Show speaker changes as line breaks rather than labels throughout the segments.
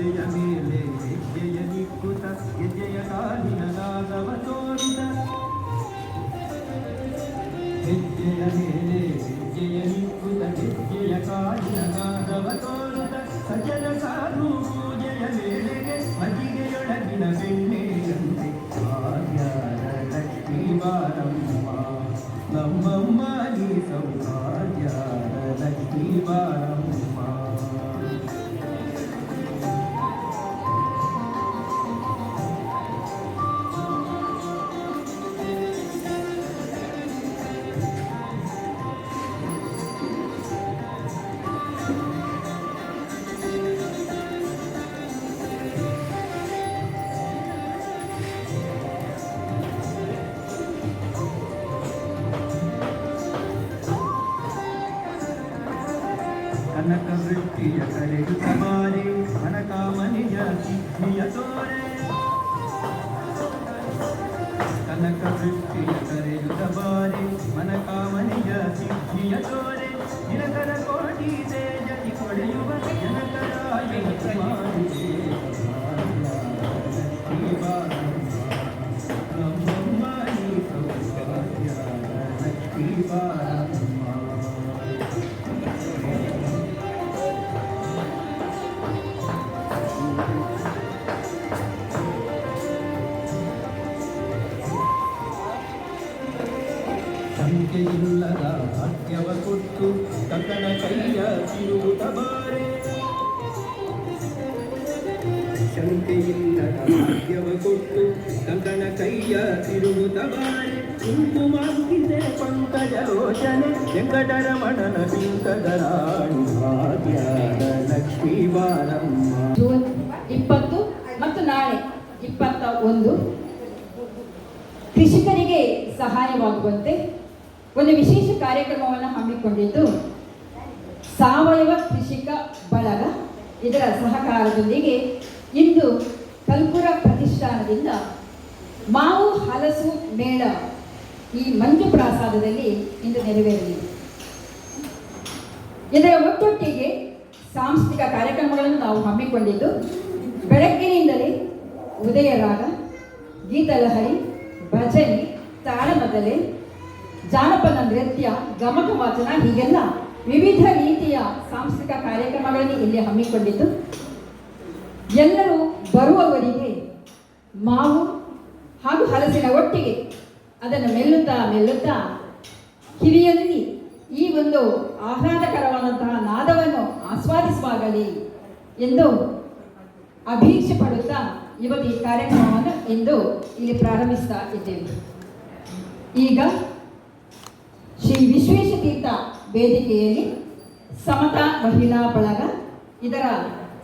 ಹೆಜ್ಜೆಯ ಮೇಲೆ ಹೆಜ್ಜೆಯ ನಿಕ್ಕುತ ಹೆಜ್ಜೆಯ ಕಾಲಿನ ನಾದವ ತೋರಿದ ಹೆಜ್ಜೆಯ ಮೇಲೆ ಹೆಜ್ಜೆಯ ನಿಕ್ಕುತ ಹೆಜ್ಜೆಯ ಕಾಲಿನ ನಾದವ ತೋರಿದ ಸಜ್ಜನ ಸಾಧು ಪೂಜೆಯ ವೇಳೆಗೆ ಮಜ್ಜಿಗೆಯೊಳಗಿನ ಬೆಣ್ಣೆಯಂತೆ ಭಾಗ್ಯದ ಲಕ್ಷ್ಮೀ ಬಾರಮ್ಮ ನಮ್ಮಮ್ಮ ನೀ ಸೌಭಾಗ್ಯದ ಲಕ್ಷ್ಮೀ ಬಾರಮ್ಮ. ಕನಕ ವೃತ್ತಿಯ ಕರೆಯುತ್ತ ಬಾರೆ ಮನಕಾಮನೆಯ ಸಿದ್ಧಿಯ ತೋರೆ ಕನಕ ವೃತ್ತಿಯ ಕರೆಯುತ್ತ ಬಾರೆ ಮನಕಾಮನೆಯ ಸಿದ್ಧಿಯ ತೋರೆ ನಿರಕರ ಕೋಟಿ ತೇಜತಿ ಕೊಳೆಯುವ ಜನಕರಾಯ ಮಾಡಿದೆ ಲಕ್ಷ್ಮೀ ಬಾರಮ್ಮ ನಮ್ಮಮ್ಮ ನೀ ಸೌಭಾಗ್ಯದ ಲಕ್ಷ್ಮೀ ಬಾರಮ್ಮ. ಸಂಖ್ಯೆಯಿಲ್ಲದ ಭಾಗ್ಯವ ಕೊಟ್ಟು ಕಂಕಣ ಕೈಯ ತಿರುಗುತ್ತ ಬಾರೆ ಸಂಖ್ಯೆಯಿಲ್ಲದ ಭಾಗ್ಯವ ಕೊಟ್ಟು ಕಂಕಣ ಕೈಯ ತಿರುಗುತ್ತ ಬಾರೆ ಕುಂಕುಮಾಂಕಿತೆ ಪಂಕಜ ರೋಚನೆ ವೆಂಕಟರಮಣನ ಪಿಂಕದ ರಾಣಿ ಭಾಗ್ಯದ ಲಕ್ಷ್ಮೀ ಬಾರಮ್ಮ.
20 ಮತ್ತು ನಾಳೆ 21 ಕೃಷಿಕರಿಗೆ ಸಹಾಯವಾಗುವಂತೆ ಒಂದು ವಿಶೇಷ ಕಾರ್ಯಕ್ರಮವನ್ನು ಹಮ್ಮಿಕೊಂಡಿದ್ದು ಸಾವಯವ ಕೃಷಿಕ ಬಳಗ ಇದರ ಸಹಕಾರದೊಂದಿಗೆ ಇಂದು ಕಲ್ಪುರ ಪ್ರತಿಷ್ಠಾನದಿಂದ ಮಾವು ಹಲಸು ಮೇಳ ಈ ಮಂಜು ಪ್ರಾಸಾದದಲ್ಲಿ ಇಂದು ನೆರವೇರಲಿದೆ. ಇದರ ಒಟ್ಟೊಟ್ಟಿಗೆ ಸಾಂಸ್ಕೃತಿಕ ಕಾರ್ಯಕ್ರಮಗಳನ್ನು ನಾವು ಹಮ್ಮಿಕೊಂಡಿದ್ದು ಬೆಳಗ್ಗಿನಿಂದಲೇ ಉದಯ ರಾಗ, ಗೀತಲಹರಿ, ಭಜನೆ, ತಾಳಮದ್ದಲೆ, ಜಾನಪದ ನೃತ್ಯ, ಗಮಕ ವಾಚನ ಹೀಗೆಲ್ಲ ವಿವಿಧ ರೀತಿಯ ಸಾಂಸ್ಕೃತಿಕ ಕಾರ್ಯಕ್ರಮಗಳನ್ನು ಇಲ್ಲಿ ಹಮ್ಮಿಕೊಂಡಿದ್ದು ಎಲ್ಲರೂ ಬರುವವರಿಗೆ ಮಾವು ಹಾಗೂ ಹಲಸಿನ ಒಟ್ಟಿಗೆ ಅದನ್ನು ಮೆಲ್ಲುತ್ತಾ ಕಿವಿಯಲ್ಲಿ ಈ ಒಂದು ಆಹ್ಲಾದಕರವಾದಂತಹ ನಾದವನ್ನು ಆಸ್ವಾದಿಸುವಾಗಲಿ ಎಂದು ಅಭೀಕ್ಷೆ ಪಡುತ್ತಾ ಇವತ್ತು ಈ ಕಾರ್ಯಕ್ರಮವನ್ನು ಇಂದು ಇಲ್ಲಿ ಪ್ರಾರಂಭಿಸ್ತಾ ಇದ್ದೇವೆ. ಈಗ ಶ್ರೀ ವಿಶ್ವೇಶತೀರ್ಥ ವೇದಿಕೆಯಲ್ಲಿ ಸಮತಾ ಮಹಿಳಾ ಬಳಗ ಇದರ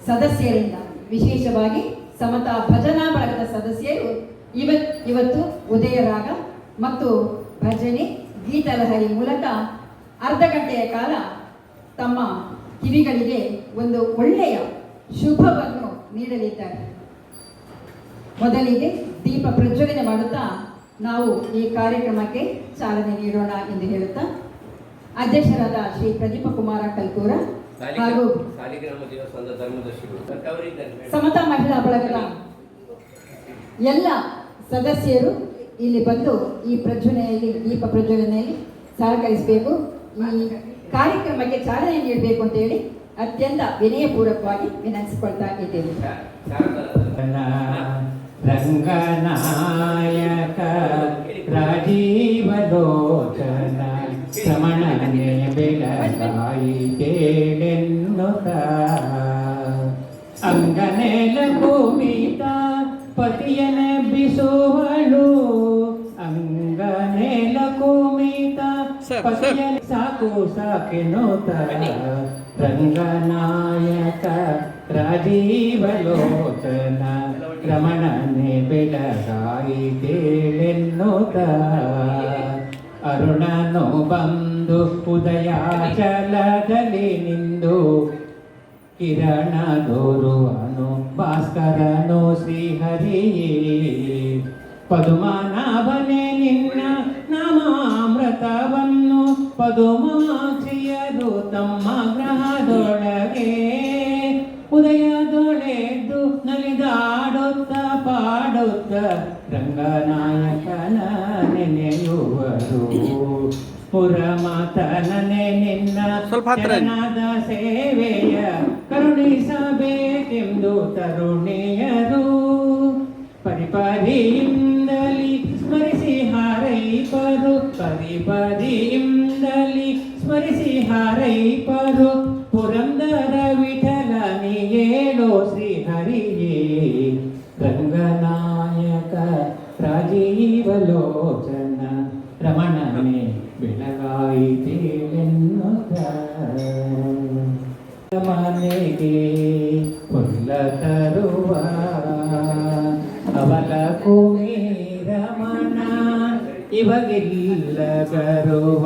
ಸದಸ್ಯರಿಂದ ವಿಶೇಷವಾಗಿ ಸಮತಾ ಭಜನಾ ಬಳಗದ ಸದಸ್ಯರು ಇವತ್ತು ಉದಯ ರಾಗ ಮತ್ತು ಭಜನೆ, ಗೀತಲಹರಿ ಮೂಲಕ ಅರ್ಧ ಗಂಟೆಯ ಕಾಲ ತಮ್ಮ ಕಿವಿಗಳಿಗೆ ಒಂದು ಒಳ್ಳೆಯ ಶುಭವನ್ನು ನೀಡಲಿದ್ದಾರೆ. ಮೊದಲಿಗೆ ದೀಪ ಪ್ರಜ್ವಲನೆ ಮಾಡುತ್ತಾ ನಾವು ಈ ಕಾರ್ಯಕ್ರಮಕ್ಕೆ ಚಾಲನೆ ನೀಡೋಣ ಎಂದು ಹೇಳುತ್ತಾ ಅಧ್ಯಕ್ಷರಾದ ಶ್ರೀ ಪ್ರದೀಪ ಕುಮಾರ ಕಲ್ಕೂರ ಹಾಗೂ ಸಮತಾ ಮಹಿಳಾ ಬಳಗದ ಎಲ್ಲ ಸದಸ್ಯರು ಇಲ್ಲಿ ಬಂದು ಈ ದೀಪ ಪ್ರಜ್ವಲನೆಯಲ್ಲಿ ಸಹಕರಿಸಬೇಕು, ಈ ಕಾರ್ಯಕ್ರಮಕ್ಕೆ ಚಾಲನೆ ನೀಡಬೇಕು ಅಂತ ಹೇಳಿ ಅತ್ಯಂತ ವಿನಯಪೂರ್ವಕವಾಗಿ ವಿನಂತಿಸಿಕೊಳ್ತಾ ಇದ್ದೇವೆ.
ರಂಗನಾಯಕ ರಾಜೀವಲೋಚನ ಶ್ರಮಣನೆ ಬೆಳಗಾಯಿ ತೇಳೆನ್ನುತ್ತ ಅಂಗನೆಲ ಭೂಮಿತ ಪತಿಯನ ಬಿಸುವಳು ಅಂಗನೆಲ ಭೂಮಿತ ಪತಿಯನ ಸಾಕೆನ್ನುತ್ತ ರಂಗನಾಯಕ ರಾಜೀವಲೋಚನ ರಮಣನೆ ಬೆಳಗಾಯಿ ತೇಳೆನ್ನುತ್ತ ಅರುಣನು ಬಂದು ಉದಯಾಚಲದಲ್ಲಿ ನಿಂದು ಕಿರಣ ದೋರುವನು ಭಾಸ್ಕರನು ಶ್ರೀಹರಿಯೇ ಪದುಮನಾಭನೆ ನಿನ್ನ ನಾಮಾಮೃತವನ್ನು ಪದುಮಾಕ್ಷಿಯರು ತಮ್ಮ ಗ್ರಹದೊಳಗೆ ಉದಯದೊಳೆದು ಮಾಡುತ್ತ ರಂಗನಾಯಕನ ನೆನೆಯುವರು. ಪುರಮಾತನೇ ನಿನ್ನ ಚರಣದ ಸೇವೆಯ ಕರುಣಿಸಬೇಕೆಂದು ತರುಣಿಯರು ಪರಿಪರಿಯಿಂದಲಿ ಸ್ಮರಿಸಿ ಹಾರೈಪರು. ಪರಿಪರಿಯಿಂದಲಿ ಸ್ಮರಿಸಿ ಹಾರೈಪರು. ಪುರಂದರ ವಿಠಲನಿ ಹೇಳೋ ಶ್ರೀಹರಿಯೇ ರಂಗನಾಯಕ ರಾಜೀವಲೋಚನ ರಮಣನೆ ಬೆಳಗಾಯಿತೇನೆನ್ನುತ್ತ ಮನೆಗೆ ಹುಲ್ಲ ತರುವ ಅವಲ ಕುಮಿ ರಮಣ ಇವಗಿಲ್ಲ ಗರುವ.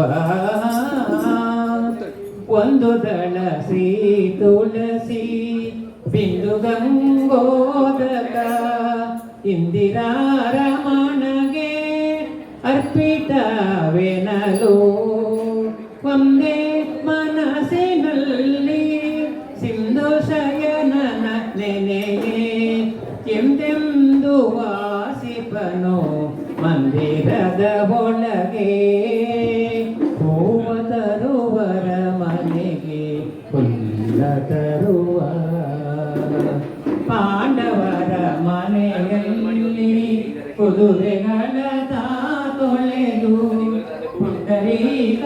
ಒಂದು ದಳ ಶ್ರೀ ತುಳಸಿ ಬಿಂದು ಗಂಗೋದಕ ಇಂದಿರಾ ರಮಣಗೆ ಅರ್ಪಿತವೆನಲು. ಒಂದೇ ಮನಸ್ಸಿನಲ್ಲಿ ಸಿಂಧು ಶಯನನ ನೆನೆಯೇ ಎಂದೆಂದು ವಾಸಿಪನು ಮಂದಿರದ ಒಳಗೆ. ಹೂವ ತರುವರ ಮನೆಗೆ ಹುಲ್ಲ ತರುವ ಪಾಂಡವರ ಮನೆಯಲ್ಲಿ ಕುದುರೆಗಳ ತೊಳೆದು ಪುಂಡರೀಕಾಕ್ಷನು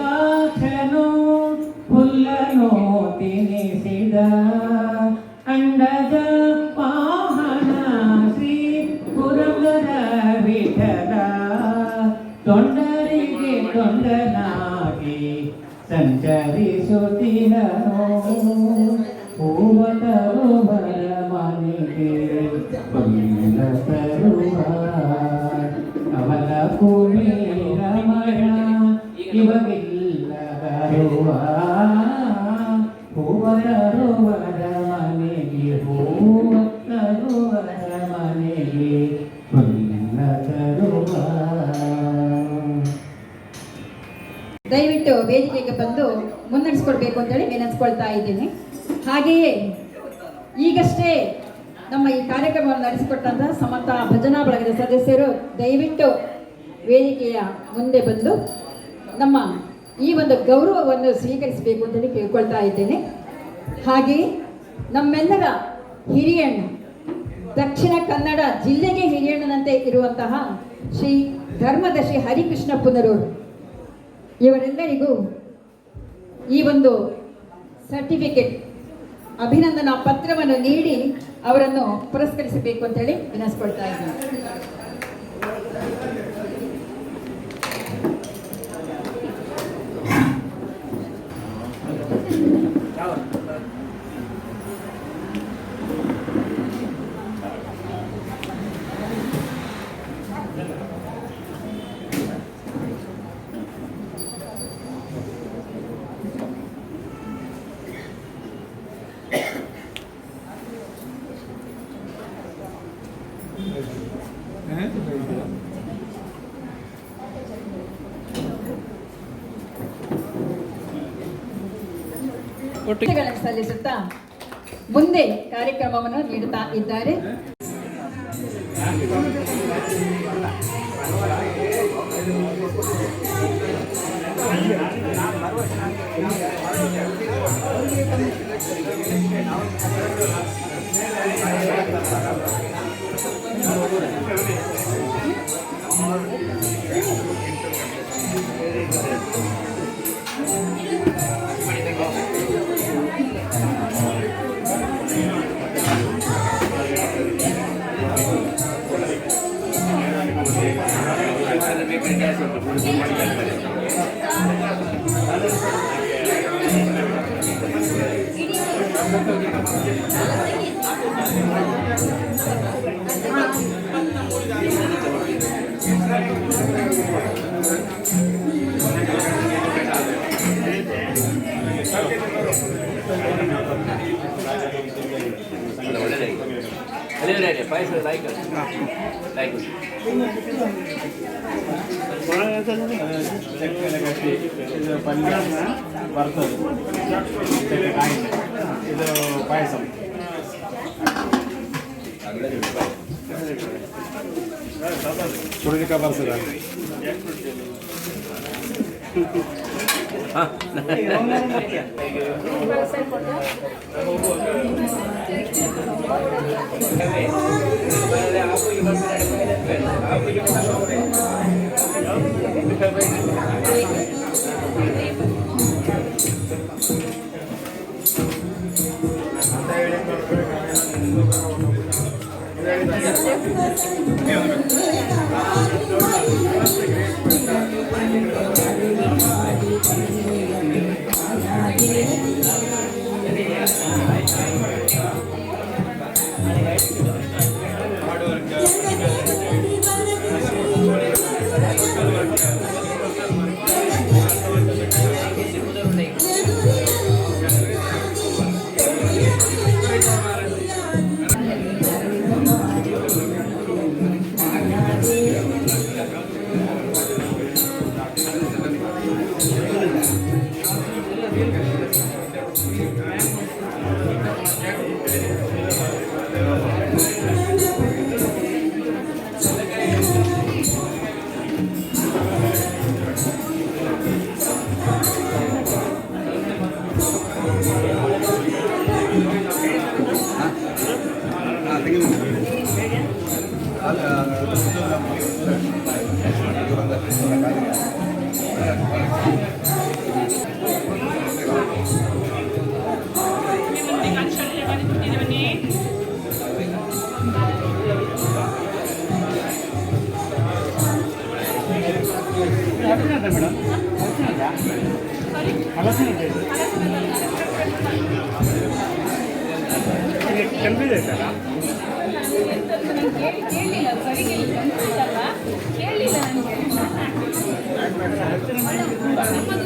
ಹುಲ್ಲನು ತಿನಿಸಿದ. ಅಂಡಜ ವಾಹನ ಶ್ರೀ ಪುರಂದರ ವಿಠಲ ತೊಂಡರಿಗೆ ತೊಂಡನಾಗಿ ಸಂಚರಿಸುತ್ತಿರನು. ಹೂವ ತರುವರ ಮನೆಗೆ ಹುಲ್ಲ ತರುವ ಅವಲ ಕುಮಿ ರಮಣ ಇವಗಿಲ್ಲ ಗರುವ. ಹೂವ ತರುವರ ಮನೆಗೆ ಹೂವ ತರುವರ ಮನೆಗೆ ಹುಲ್ಲ ತರುವ.
ದಯವಿಟ್ಟು ವೇದಿಕೆಗೆ ಬಂದು ಮುನ್ನಡೆಸ್ಕೊಡ್ಬೇಕು ಅಂತೇಳಿ ವಿನಂತಿಸ್ಕೊಳ್ತಾ ಇದ್ದೀನಿ. ಹಾಗೆಯೇ ಈಗಷ್ಟೇ ನಮ್ಮ ಈ ಕಾರ್ಯಕ್ರಮವನ್ನು ನಡೆಸಿಕೊಟ್ಟಂತಹ ಸಮತ ಭಜನಾ ಬಳಗದ ಸದಸ್ಯರು ದಯವಿಟ್ಟು ವೇದಿಕೆಯ ಮುಂದೆ ಬಂದು ನಮ್ಮ ಈ ಒಂದು ಗೌರವವನ್ನು ಸ್ವೀಕರಿಸಬೇಕು ಅಂತೇಳಿ ಕೇಳ್ಕೊಳ್ತಾ ಇದ್ದೇನೆ. ಹಾಗೆಯೇ ನಮ್ಮೆಲ್ಲರ ಹಿರಿಯಣ್ಣ, ದಕ್ಷಿಣ ಕನ್ನಡ ಜಿಲ್ಲೆಗೆ ಹಿರಿಯಣ್ಣನಂತೆ ಇರುವಂತಹ ಶ್ರೀ ಧರ್ಮದರ್ಶಿ ಹರಿಕೃಷ್ಣ ಪುನರೂರು ಇವರೆಲ್ಲರಿಗೂ ಈ ಒಂದು ಸರ್ಟಿಫಿಕೇಟ್ ಅಭಿನಂದನಾ ಪತ್ರವನ್ನು ನೀಡಿ ಅವರನ್ನು ಪುರಸ್ಕರಿಸಬೇಕು ಅಂತ ಹೇಳಿ ವಿನಂತಿಸ್ಕೊಳ್ತಾ ಇದ್ದೀನಿ. ಸಲ್ಲಿಸುತ್ತಾ ಮುಂದೆ ಕಾರ್ಯಕ್ರಮವನ್ನು ನೀಡುತ್ತಾ ಇದ್ದಾರೆ.
ಇದು ಪಲ್ಯ ಬರ್ತದೆ ಇದು ಪಾಯಸ ಸುಳಿಲಿಕ್ಕೆ ಬರ್ತದ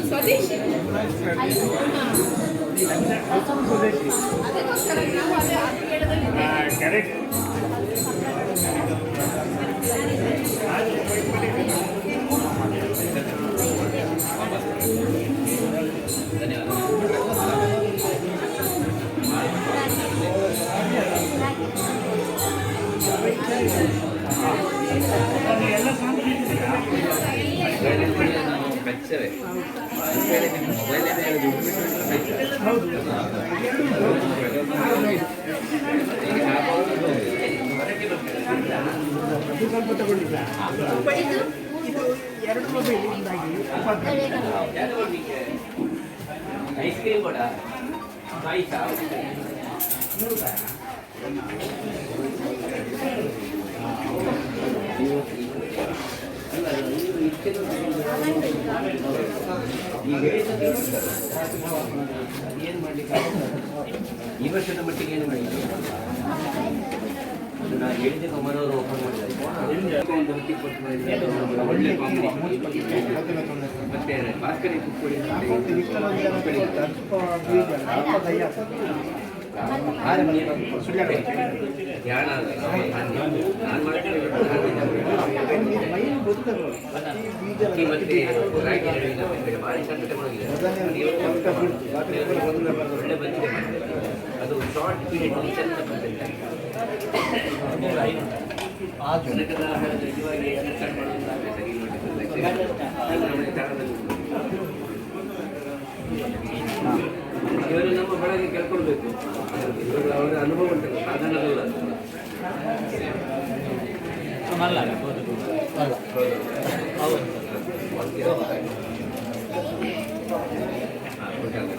ಸ್ವದೇಶಿ
ಐಸ್ ಕ್ರೀಮ್ ಕೂಡ ಆಯ್ತಾ ಏನು ಮಾಡಲಿಕ್ಕೆ ಈ ವರ್ಷದ ಮಟ್ಟಿಗೆ ಏನು ಮಾಡಿಲ್ಲ ಅದು ನಾನು ಹೇಳಿದ್ದೆ ಕಮ್ಮನವರು ಓಪನ್ ಮಾಡಿದ್ದಾರೆ ಒಂದು 10-20 ಒಳ್ಳೆ ಮತ್ತೆ ಭಾಸ್ಕರಿ ಕುಕ್ಕುಡಿ ಧ್ಯಾನ ನಾನು ಮಾಡ್ತೇನೆ ಮತ್ತೆ ಭಾರಿ ಸಂಕಟ ಒಳ್ಳೆ ಬಂದಿದೆ ಅದು ಶಾರ್ಟ್ ಪೀರಿಯಡ್ ಚೆಂದ ಬಂದಿದೆ ನಿಜವಾಗಿ ಅಂಡರ್ಸ್ಟ್ಯಾಂಡ್ ಇವರು ನಮ್ಮ ಬಳಗೆ ಕೇಳ್ಕೊಳ್ಬೇಕು ಇವರು ಅವರ ಅನುಭವ ಉಂಟಲ್ಲ ಸಾಧನದಲ್ಲ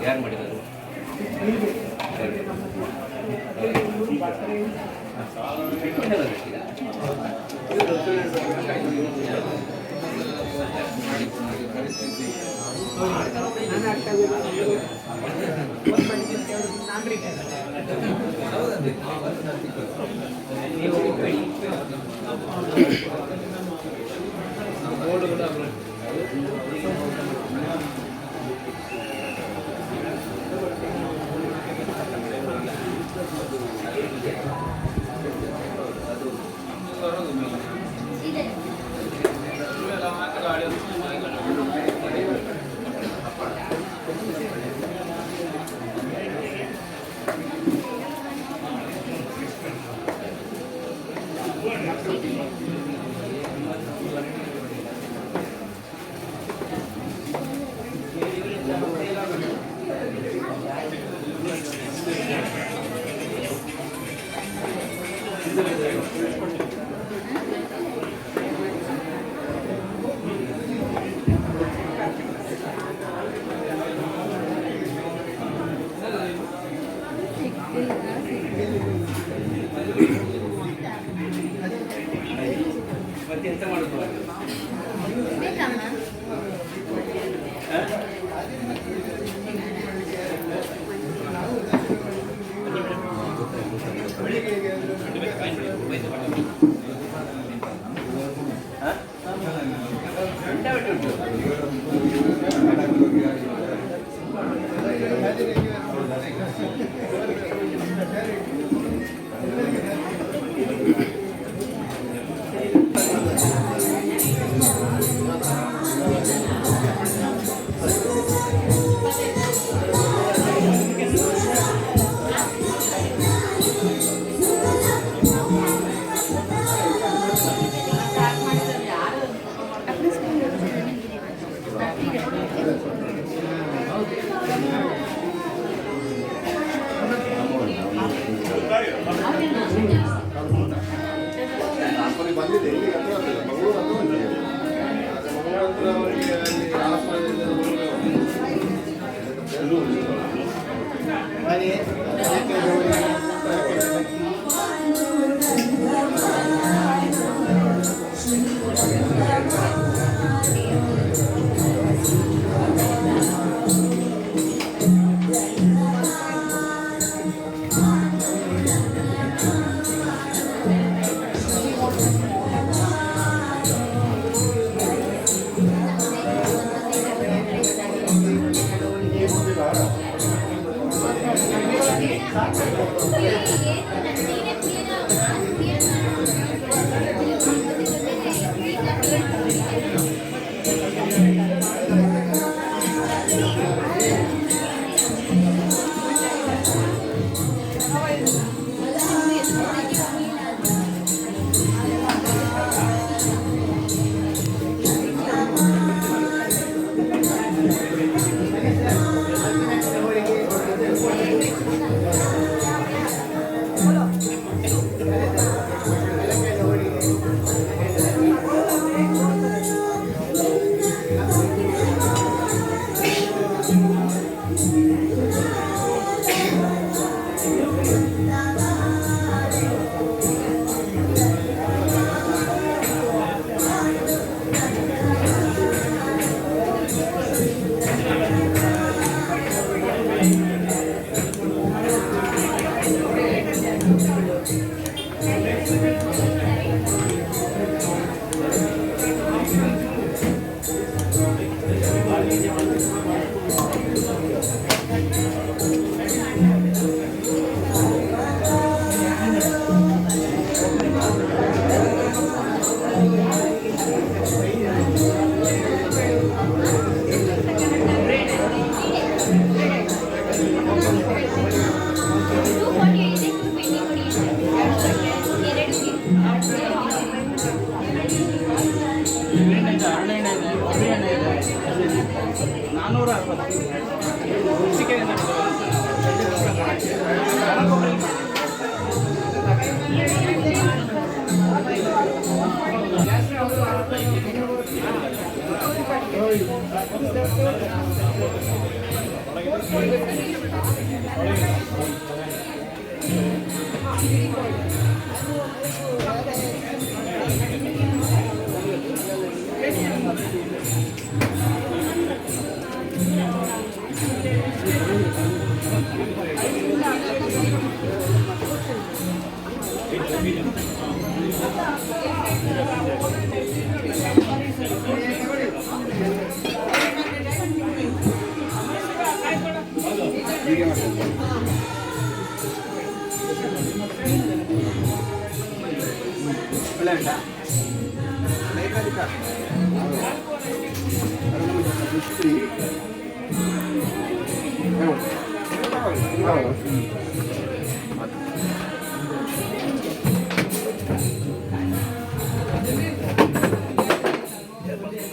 ಯಾರು ಮಾಡಿದರು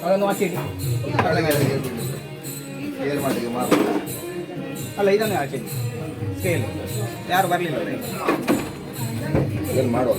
ಅದನ್ನು ಆಚೆಡಿ ಅಲ್ಲ ಇದನ್ನೇ ಆಚೆಡಿ ಸ್ಕೇಲ್ ಯಾರು ಬರಲಿಲ್ಲ
ಇದನ್ನು ಮಾಡುವ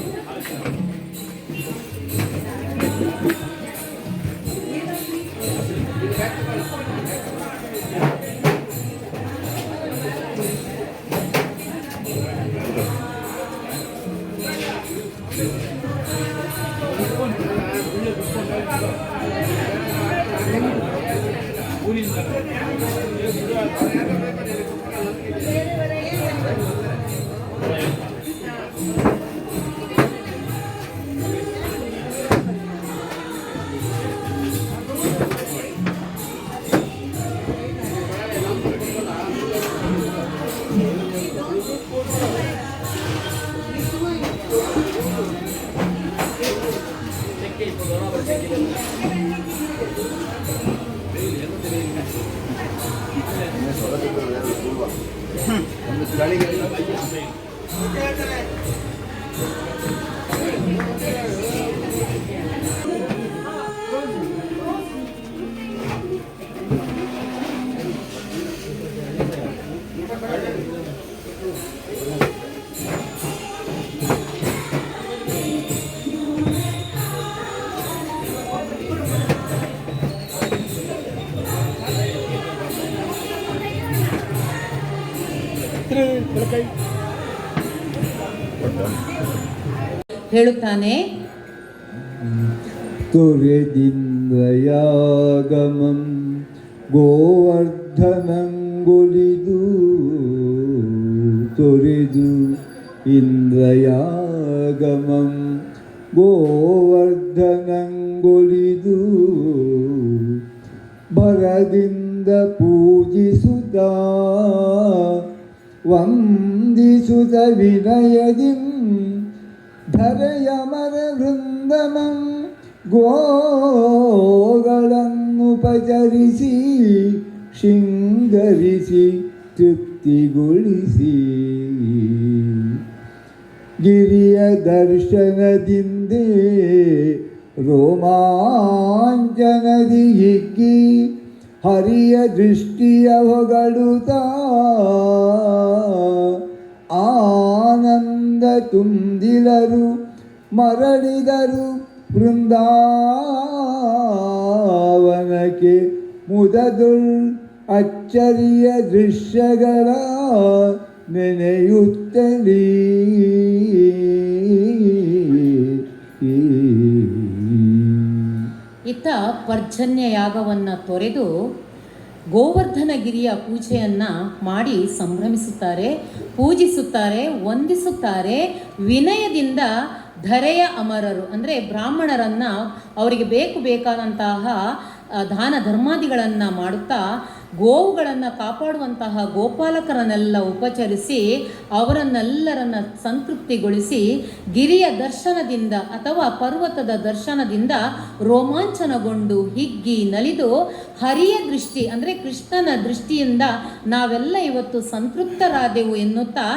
ಹೇಳುತ್ತಾನೆ,
ತುರೆದಿಂದ್ರಯಾಗಮಂ ಗೋವರ್ಧನಂಗುಲಿದು ತೊರೆದು ಇಂದ್ರಯಾಗಮಂ ಗೋವರ್ಧನಂಗುಲಿದು ಭರದಿಂದ ಪೂಜಿಸುತ್ತ ವಂದಿಸುತ್ತ ವಿನಯದಿಂ ಧರೆಯಮರ ವೃಂದಮಂ ಗೋಗಳನ್ನುಪಚರಿಸಿ ಶೃಂಗರಿಸಿ ತೃಪ್ತಿಗೊಳಿಸಿ ಗಿರಿಯ ದರ್ಶನದಿಂದೇ ರೋಮಾಂಚನದಿ ಹಿಗ್ಗಿ ಹರಿಯ ದೃಷ್ಟಿಯ ಹೊಗಳುತ್ತಾ ಆನಂದ ತುಂದಿದರು ಮರಳಿದರು ವೃಂದಾವನಕ್ಕೆ ಮುದದುಳ್ ಅಚ್ಚರಿಯ ದೃಶ್ಯಗಳ ನೆನೆಯುತ್ತಲೀ
ಇತ್ತ ಪರ್ಜನ್ಯ ಯಾಗವನ್ನು ತೊರೆದು ಗೋವರ್ಧನಗಿರಿಯ ಪೂಜೆಯನ್ನು ಮಾಡಿ ಸಂಭ್ರಮಿಸುತ್ತಾರೆ, ಪೂಜಿಸುತ್ತಾರೆ, ವಂದಿಸುತ್ತಾರೆ. ವಿನಯದಿಂದ ಧರೆಯ ಅಮರರು ಅಂದರೆ ಬ್ರಾಹ್ಮಣರನ್ನು ಅವರಿಗೆ ಬೇಕಾದಂತಹ ದಾನ ಧರ್ಮಾದಿಗಳನ್ನು ಮಾಡುತ್ತಾ ಗೋವುಗಳನ್ನು ಕಾಪಾಡುವಂತಹ ಗೋಪಾಲಕರನ್ನೆಲ್ಲ ಉಪಚರಿಸಿ ಅವರನ್ನೆಲ್ಲರನ್ನ ಸಂತೃಪ್ತಿಗೊಳಿಸಿ ಗಿರಿಯ ದರ್ಶನದಿಂದ ಅಥವಾ ಪರ್ವತದ ದರ್ಶನದಿಂದ ರೋಮಾಂಚನಗೊಂಡು ಹಿಗ್ಗಿ ನಲಿದು ಹರಿಯ ದೃಷ್ಟಿ ಅಂದರೆ ಕೃಷ್ಣನ ದೃಷ್ಟಿಯಿಂದ ನಾವೆಲ್ಲ ಇವತ್ತು ಸಂತೃಪ್ತರಾದೆವು ಎನ್ನುತ್ತಾ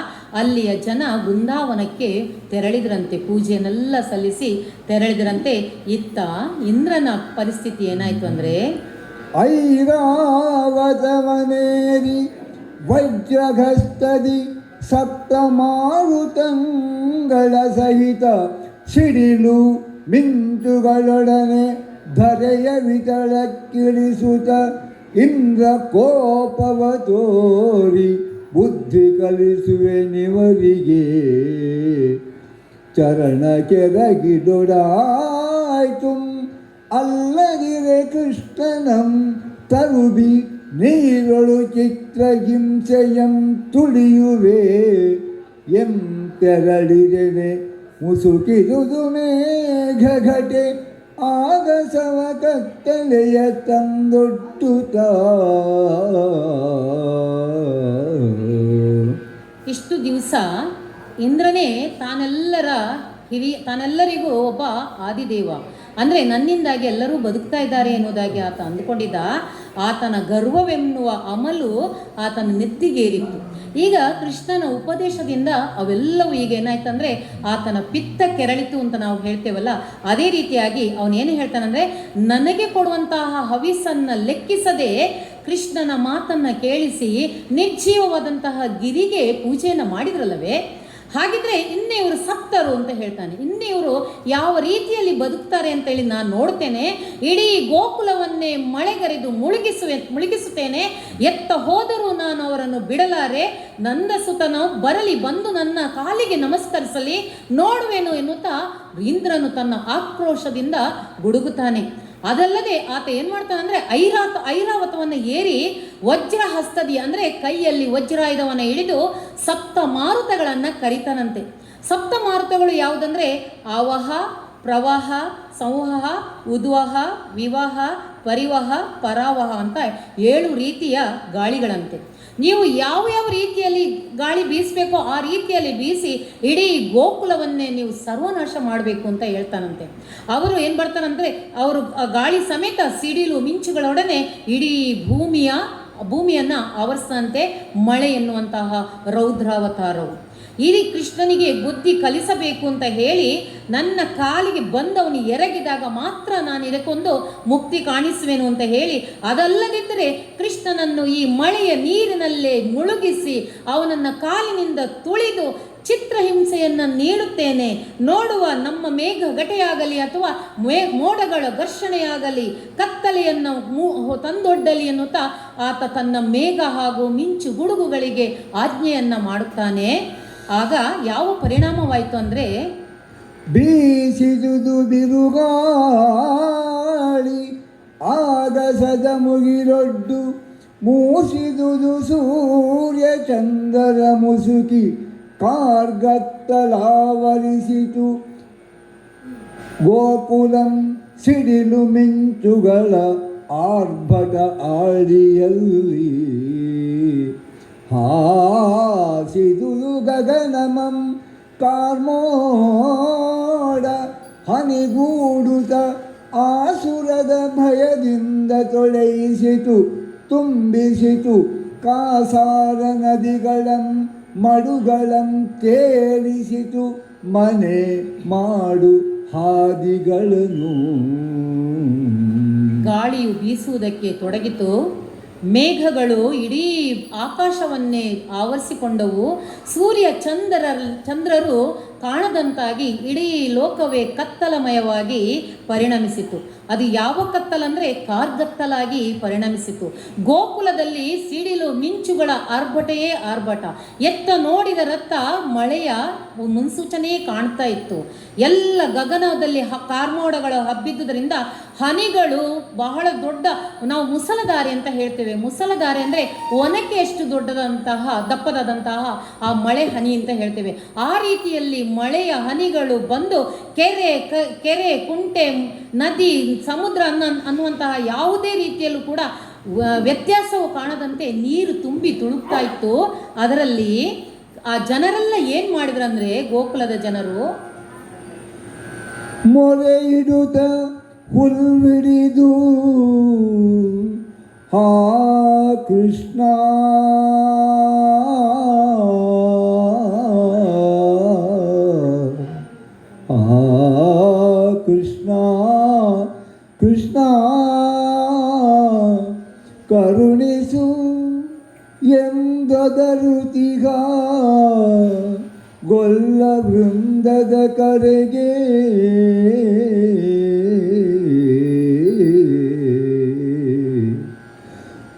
ಅಲ್ಲಿಯ ಜನ ಬೃಂದಾವನಕ್ಕೆ ತೆರಳಿದ್ರಂತೆ, ಪೂಜೆಯನ್ನೆಲ್ಲ ಸಲ್ಲಿಸಿ ತೆರಳಿದ್ರಂತೆ. ಇತ್ತ ಇಂದ್ರನ ಪರಿಸ್ಥಿತಿ ಏನಾಯಿತು ಅಂದರೆ,
ಐರಾವತವನೇರಿ ವಜ್ರಘಸ್ತದಿ ಸಪ್ತ ಮಾರುತಂಗಳ ಸಹಿತ ಸಿಡಿಲು ಮಿಂಚುಗಳೊಡನೆ ಧರೆಯ ವಿತಳಕ್ಕಿಳಿಸುತ್ತ ಇಂದ್ರ ಕೋಪವ ತೋರಿ ಬುದ್ಧಿ ಕಲಿಸುವೆ ನಿವರಿಗೆ ಚರಣ ಕೆರಗಿಡೊಡಾಯ್ತು ಅಲ್ಲದಿರೆ ಕೃಷ್ಣನಂ ತರುಬಿ ನೀರೊಳು ಚಿತ್ರಹಿಂಸೆಯಂ ತುಳಿಯುವೆ ಎಂ ತೆರಳಿರೆನೆ ಮುಸುಕಿದುದು ಮೇಘಘಟೆ ಆಗಸವ ಕತ್ತಲೆಯ ತಂದೊಟ್ಟುತ್ತ.
ಇಷ್ಟು ದಿವಸ ಇಂದ್ರನೇ ತಾನೆಲ್ಲರಿಗೂ ಒಬ್ಬ ಆದಿದೇವ, ಅಂದರೆ ನನ್ನಿಂದಾಗಿ ಎಲ್ಲರೂ ಬದುಕ್ತಾ ಇದ್ದಾರೆ ಎನ್ನುವುದಾಗಿ ಆತ ಅಂದುಕೊಂಡಿದ್ದ. ಆತನ ಗರ್ವವೆನ್ನುವ ಅಮಲು ಆತನ ನೆತ್ತಿಗೇರಿತ್ತು. ಈಗ ಕೃಷ್ಣನ ಉಪದೇಶದಿಂದ ಅವೆಲ್ಲವೂ ಈಗ ಏನಾಯ್ತಂದರೆ ಆತನ ಪಿತ್ತ ಕೆರಳಿತು ಅಂತ ನಾವು ಹೇಳ್ತೇವಲ್ಲ, ಅದೇ ರೀತಿಯಾಗಿ ಅವನೇನು ಹೇಳ್ತಾನಂದರೆ, ನನಗೆ ಕೊಡುವಂತಹ ಹವಿಸನ್ನು ಲೆಕ್ಕಿಸದೆ ಕೃಷ್ಣನ ಮಾತನ್ನು ಕೇಳಿಸಿ ನಿರ್ಜೀವವಾದಂತಹ ಗಿರಿಗೆ ಪೂಜೆಯನ್ನು ಮಾಡಿದ್ರಲ್ಲವೇ, ಹಾಗಿದ್ರೆ ಇನ್ನೇ ಇವರು ಸತ್ತರು ಅಂತ ಹೇಳ್ತಾನೆ. ಇನ್ನೇ ಇವರು ಯಾವ ರೀತಿಯಲ್ಲಿ ಬದುಕ್ತಾರೆ ಅಂತೇಳಿ ನಾನು ನೋಡ್ತೇನೆ. ಇಡೀ ಗೋಕುಲವನ್ನೇ ಮಳೆಗರೆದು ಮುಳುಗಿಸುತ್ತೇನೆ. ಎತ್ತ ಹೋದರೂ ನಾನು ಅವರನ್ನು ಬಿಡಲಾರೆ. ನಂದಸುತನು ಬರಲಿ, ಬಂದು ನನ್ನ ಕಾಲಿಗೆ ನಮಸ್ಕರಿಸಲಿ, ನೋಡುವೆನು ಎನ್ನುತ್ತಾ ಇಂದ್ರನು ತನ್ನ ಆಕ್ರೋಶದಿಂದ ಗುಡುಗುತ್ತಾನೆ. ಅದಲ್ಲದೆ ಆತ ಏನು ಮಾಡ್ತಾನಂದರೆ ಐರಾವತವನ್ನು ಏರಿ ವಜ್ರ ಹಸ್ತದಿ ಅಂದರೆ ಕೈಯಲ್ಲಿ ವಜ್ರಾಯುಧವನ್ನು ಹಿಡಿದು ಸಪ್ತ ಮಾರುತಗಳನ್ನು ಕರಿತಾನಂತೆ. ಸಪ್ತ ಮಾರುತಗಳು ಯಾವುದಂದರೆ ಆವಹ, ಪ್ರವಾಹ, ಸಂವಹ, ಉದ್ವಹ, ವಿವಾಹ, ಪರಿವಹ, ಪರಾವಹ ಅಂತ 7 ರೀತಿಯ ಗಾಳಿಗಳಂತೆ. ನೀವು ಯಾವ ರೀತಿಯಲ್ಲಿ ಗಾಳಿ ಬೀಸಬೇಕೋ ಆ ರೀತಿಯಲ್ಲಿ ಬೀಸಿ ಇಡೀ ಗೋಕುಲವನ್ನೇ ನೀವು ಸರ್ವನಾಶ ಮಾಡಬೇಕು ಅಂತ ಹೇಳ್ತಾನಂತೆ. ಅವರು ಏನು ಬರ್ತಾರಂದರೆ, ಅವರು ಗಾಳಿ ಸಮೇತ ಸಿಡಿಲು ಮಿಂಚುಗಳೊಡನೆ ಇಡೀ ಭೂಮಿಯನ್ನು ಆವರಿಸಂತೆ ಮಳೆ ಎನ್ನುವಂತಹ ರೌದ್ರಾವತಾರವು. ಇಡೀ ಕೃಷ್ಣನಿಗೆ ಬುದ್ಧಿ ಕಲಿಸಬೇಕು ಅಂತ ಹೇಳಿ ನನ್ನ ಕಾಲಿಗೆ ಬಂದವನು ಎರಗಿದಾಗ ಮಾತ್ರ ನಾನು ಇದಕ್ಕೊಂದು ಮುಕ್ತಿ ಕಾಣಿಸುವೆನು ಅಂತ ಹೇಳಿ, ಅದಲ್ಲದಿದ್ದರೆ ಕೃಷ್ಣನನ್ನು ಈ ಮಳೆಯ ನೀರಿನಲ್ಲೇ ಮುಳುಗಿಸಿ ಅವನನ್ನು ಕಾಲಿನಿಂದ ತುಳಿದು ಚಿತ್ರಹಿಂಸೆಯನ್ನು ನೀಡುತ್ತೇನೆ, ನೋಡುವ ನಮ್ಮ ಮೇಘ ಗಟೆಯಾಗಲಿ ಅಥವಾ ಮೋಡಗಳ ಘರ್ಷಣೆಯಾಗಲಿ ಕತ್ತಲೆಯನ್ನು ತಂದೊಡ್ಡಲಿ ಎನ್ನುತ್ತಾ ಆತ ತನ್ನ ಮೇಘ ಹಾಗೂ ಮಿಂಚು ಗುಡುಗುಗಳಿಗೆ ಆಜ್ಞೆಯನ್ನು ಮಾಡುತ್ತಾನೆ. ಆಗ ಯಾವ ಪರಿಣಾಮವಾಯಿತು ಅಂದರೆ,
ಬೀಸಿದುದು ಬಿರುಗಾಳಿ ಆಗಸದ ಮುಗಿಲೊಡ್ಡು, ಮೂಸಿದುದು ಸೂರ್ಯ ಚಂದರ ಮುಸುಕಿ ಕಾರ್ಗತ್ತಲಾವರಿಸಿತು. ಗೋಕುಲಂ ಸಿಡಿಲು ಮಿಂಚುಗಳ ಆರ್ಭಟ ಆಳಿಯಲ್ಲಿ, ಹಾಸಿದುದು ಗಗನಮಂ ಕಾರ್ಮೋಡ ಹನಿಗೂಡುತ್ತ ಆಸುರದ ಭಯದಿಂದ ತೊಳೆಯಿಸಿತು, ತುಂಬಿಸಿತು ಕಾಸಾರ ನದಿಗಳಂ ಮಡುಗಳಂ ತೇಲಿಸಿತು, ಮನೆ ಮಾಡು ಹಾದಿಗಳನ್ನು.
ಗಾಳಿಯು ಬೀಸುವುದಕ್ಕೆ ತೊಡಗಿತು, ಮೇಘಗಳು ಇಡೀ ಆಕಾಶವನ್ನೇ ಆವರಿಸಿಕೊಂಡವು, ಸೂರ್ಯ ಚಂದ್ರರು ಕಾಣದಂತಾಗಿ ಇಡೀ ಲೋಕವೇ ಕತ್ತಲಮಯವಾಗಿ ಪರಿಣಮಿಸಿತು. ಅದು ಯಾವ ಕತ್ತಲಂದರೆ ಕಾರ್ಗತ್ತಲಾಗಿ ಪರಿಣಮಿಸಿತು. ಗೋಕುಲದಲ್ಲಿ ಸಿಡಿಲು ಮಿಂಚುಗಳ ಆರ್ಭಟೆಯೇ ಆರ್ಭಟ. ಎತ್ತ ನೋಡಿದ ರತ್ತ ಮಳೆಯ ಮುನ್ಸೂಚನೆಯೇ ಕಾಣ್ತಾ ಇತ್ತು. ಎಲ್ಲ ಗಗನದಲ್ಲಿ ಕಾರ್ಮೋಡಗಳು ಹಬ್ಬಿದ್ದುದರಿಂದ ಹನಿಗಳು ಬಹಳ ದೊಡ್ಡ, ನಾವು ಮುಸಲಧಾರೆ ಅಂತ ಹೇಳ್ತೇವೆ. ಮುಸಲಧಾರೆ ಅಂದರೆ ಒನಕೆಯಷ್ಟು ದಪ್ಪದಾದಂತಹ ಆ ಮಳೆ ಹನಿ ಅಂತ ಹೇಳ್ತೇವೆ. ಆ ರೀತಿಯಲ್ಲಿ ಮಳೆಯ ಹನಿಗಳು ಬಂದು ಕೆರೆ ಕುಂಟೆ ನದಿ ಸಮುದ್ರ ಅನ್ನುವಂತಹ ಯಾವುದೇ ರೀತಿಯಲ್ಲೂ ಕೂಡ ವ್ಯತ್ಯಾಸವು ಕಾಣದಂತೆ ನೀರು ತುಂಬಿ ತುಳುಕ್ತಾ ಇತ್ತು. ಅದರಲ್ಲಿ ಆ ಜನರೆಲ್ಲ ಏನು ಮಾಡಿದ್ರಂದ್ರೆ, ಗೋಕುಲದ ಜನರು
ಮೊರೆ ಇಡುತ್ತ ಹುಲ್ವಿಡಿದು, ಹಾ ಕೃಷ್ಣ ಕೃಷ್ಣ ಕೃಷ್ಣ ಕರುಣಿಸು ಎಂದೊದರುತಿಗ ಗೊಲ್ಲ ವೃಂದದ ಕರೆಗೆ.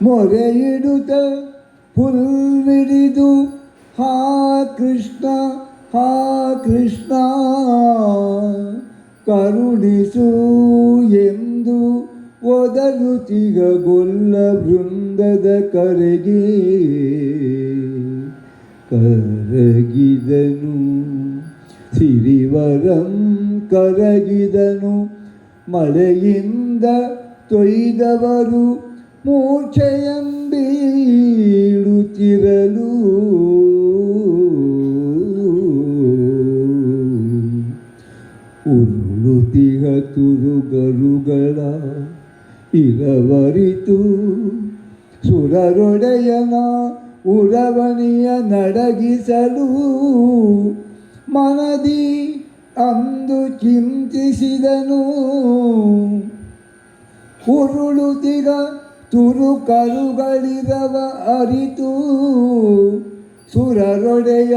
ಮೊರೆ ಇಡುತ್ತ ಹುಲ್ವಿಡಿದು, ಹಾ ಕೃಷ್ಣ ಹಾ ಕೃಷ್ಣ ಕರುಣಿಸು ಎಂದು ಒದರುತಿಗ ಗೊಲ್ಲ ವೃಂದದ ಕರೆಗೆ. ಕರಗಿದನು ಸಿರಿವರಂ ಕರಗಿದನು, ಮಳೆಯಿಂದ ತೊಯ್ದವರು ಮೂರ್ಛೆಯಂಬೀಳುತ್ತಿರಲು. ಉರುಳುತಿಗ ತುರುಗರುಗಳ ಇರವರಿತು, ಸುರರೊಡೆಯನ ಉರವಣಿಯ ನಡಗಿಸಲು. ಮನದಿ ಅಂದು ಚಿಂತಿಸಿದನು, ಉರುಳುತಿಗ ತುರುಕರುಗಳಿರವ ಅರಿತು. ಸುರರೊಡೆಯ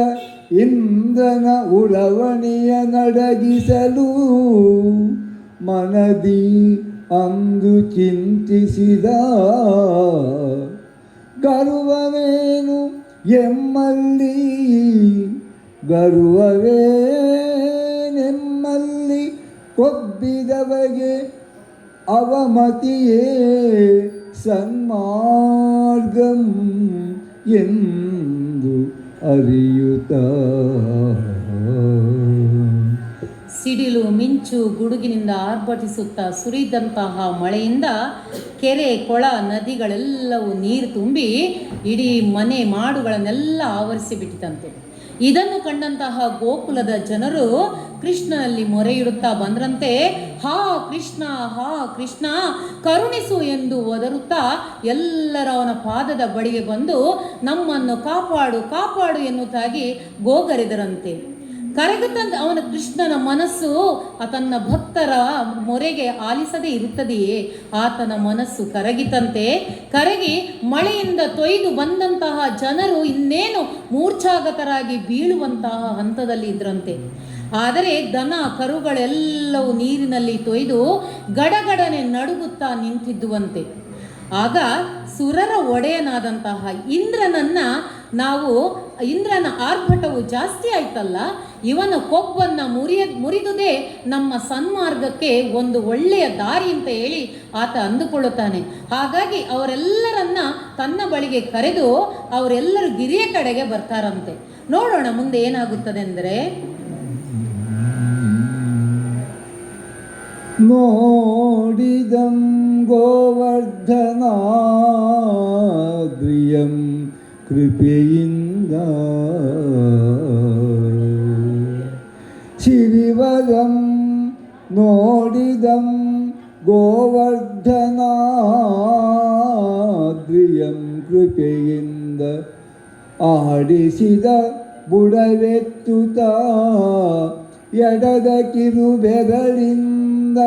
ಇಂದ್ರನ ಉರವಣಿಯ ನಡಗಿಸಲು. ಮನದಿ ಅಂದು ಚಿಂತಿಸಿದ, ಗರ್ವವೇನು ಎಮ್ಮಲ್ಲಿ ಗರ್ವವೇನೆಮ್ಮಲ್ಲಿ ಕೊಬ್ಬಿದವಗೆ ಅವಮತಿಯೇ ಸನ್ಮಾರ್ಗಂ ಎಂದು ಅರಿಯುತ್ತ.
ಸಿಡಿಲು ಮಿಂಚು ಗುಡುಗಿನಿಂದ ಆರ್ಭಟಿಸುತ್ತಾ ಸುರಿದಂತಹ ಮಳೆಯಿಂದ ಕೆರೆ ಕೊಳ ನದಿಗಳೆಲ್ಲವೂ ನೀರು ತುಂಬಿ ಇಡೀ ಮನೆ ಮಾಡುಗಳನ್ನೆಲ್ಲ ಆವರಿಸಿಬಿಟ್ಟಿತಂತೆ. ಇದನ್ನು ಕಂಡಂತಹ ಗೋಕುಲದ ಜನರು ಕೃಷ್ಣನಲ್ಲಿ ಮೊರೆ ಇಡುತ್ತಾ ಬಂದ್ರಂತೆ. ಹಾ ಕೃಷ್ಣ ಹಾ ಕೃಷ್ಣ ಕರುಣಿಸು ಎಂದು ಒದರುತ್ತಾ ಎಲ್ಲರ ಅವನ ಪಾದದ ಬಳಿಗೆ ಬಂದು ನಮ್ಮನ್ನು ಕಾಪಾಡು ಕಾಪಾಡು ಎನ್ನುತ್ತಾಗಿ ಗೋಗರೆದರಂತೆ. ಕರಗುತ್ತಂತೆ ಅವನ ಕೃಷ್ಣನ ಮನಸ್ಸು ತನ್ನ ಭಕ್ತರ ಮೊರೆಗೆ ಆಲಿಸದೇ ಇರುತ್ತದೆಯೇ? ಆತನ ಮನಸ್ಸು ಕರಗಿತಂತೆ. ಕರಗಿ ಮಳೆಯಿಂದ ತೊಯ್ದು ಬಂದಂತಹ ಜನರು ಇನ್ನೇನು ಮೂರ್ಛಾಗತರಾಗಿ ಬೀಳುವಂತಹ ಹಂತದಲ್ಲಿ ಇದ್ರಂತೆ. ಆದರೆ ದನ ಕರುಗಳೆಲ್ಲವೂ ನೀರಿನಲ್ಲಿ ತೊಯ್ದು ಗಡಗಡನೆ ನಡುಗುತ್ತಾ ನಿಂತಿದ್ದುವಂತೆ. ಆಗ ಸುರರ ಒಡೆಯನಾದಂತಹ ಇಂದ್ರನ ಆರ್ಭಟವು ಜಾಸ್ತಿ ಆಯ್ತಲ್ಲ, ಇವನ ಕೊಬ್ಬನ್ನು ಮುರಿದುದೇ ನಮ್ಮ ಸನ್ಮಾರ್ಗಕ್ಕೆ ಒಂದು ಒಳ್ಳೆಯ ದಾರಿ ಅಂತ ಹೇಳಿ ಆತ ಅಂದುಕೊಳ್ಳುತ್ತಾನೆ. ಹಾಗಾಗಿ ಅವರೆಲ್ಲರನ್ನ ತನ್ನ ಬಳಿಗೆ ಕರೆದು ಅವರೆಲ್ಲರೂ ಗಿರಿಯ ಕಡೆಗೆ ಬರ್ತಾರಂತೆ. ನೋಡೋಣ ಮುಂದೆ ಏನಾಗುತ್ತದೆ ಅಂದರೆ,
ನೋಡಿದಂ ಗೋವರ್ಧನಾದ್ರಿಯಂ ಕೃಪೆಯಿಂದ ಶಿರಿವರಂ ನೋಡಿದಂ ಗೋವರ್ಧನಾದ್ರಿಯಂ ಕೃಪೆಯಿಂದ ಆಡಿಸಿದ ಬುಡವೆತ್ತುತ್ತ ಎಡದ ಕಿರುಬೆರಳಿಂದ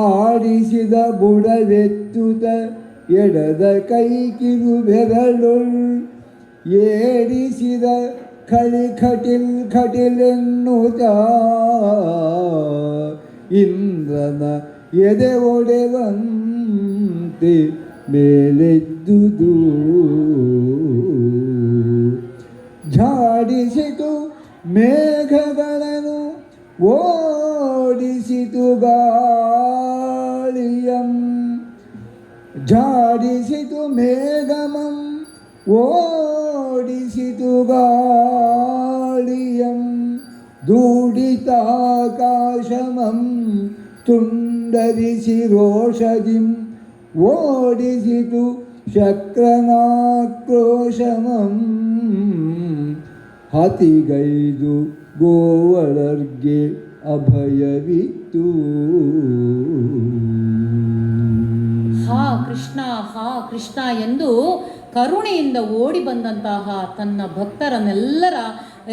ಆಡಿಸಿದ ಬುಡವೆತ್ತುತ್ತ ಎಡದ ಕೈ ಕಿರುಬೆರಳುಳ್ ಏಡಿಸಿದ ಖಟಿಲೆನ್ನುತ್ತ ಇಂದ್ರನ ಎದೆ ಒಡೆವಂತೆ ಮೇಲೆದ್ದುದು ಝಾಡಿಸಿತು ಮೇಘಗಳನ್ನು ಓಡಿಸಿತು ಗಾಳಿಯಂ ಝಾಡಿಸಿತು ಮೇಘಮಂ ಓಡಿಸಿತು ಗಾಳಿಯಂ ದೂಡಿತಾಕಾಶಮಂ ತುಂಡರಿಸಿ ರೋಷದಿಂ ಓಡಿಸಿತು ಶಕ್ರನಾಕ್ರೋಶಮಂ ಹತಿಗೈದು ಗೋವಳರ್ಗೆ ಅಭಯವಿತ್ತು.
ಹಾ ಕೃಷ್ಣ ಎಂದು ಕರುಣೆಯಿಂದ ಓಡಿ ಬಂದಂತಹ ತನ್ನ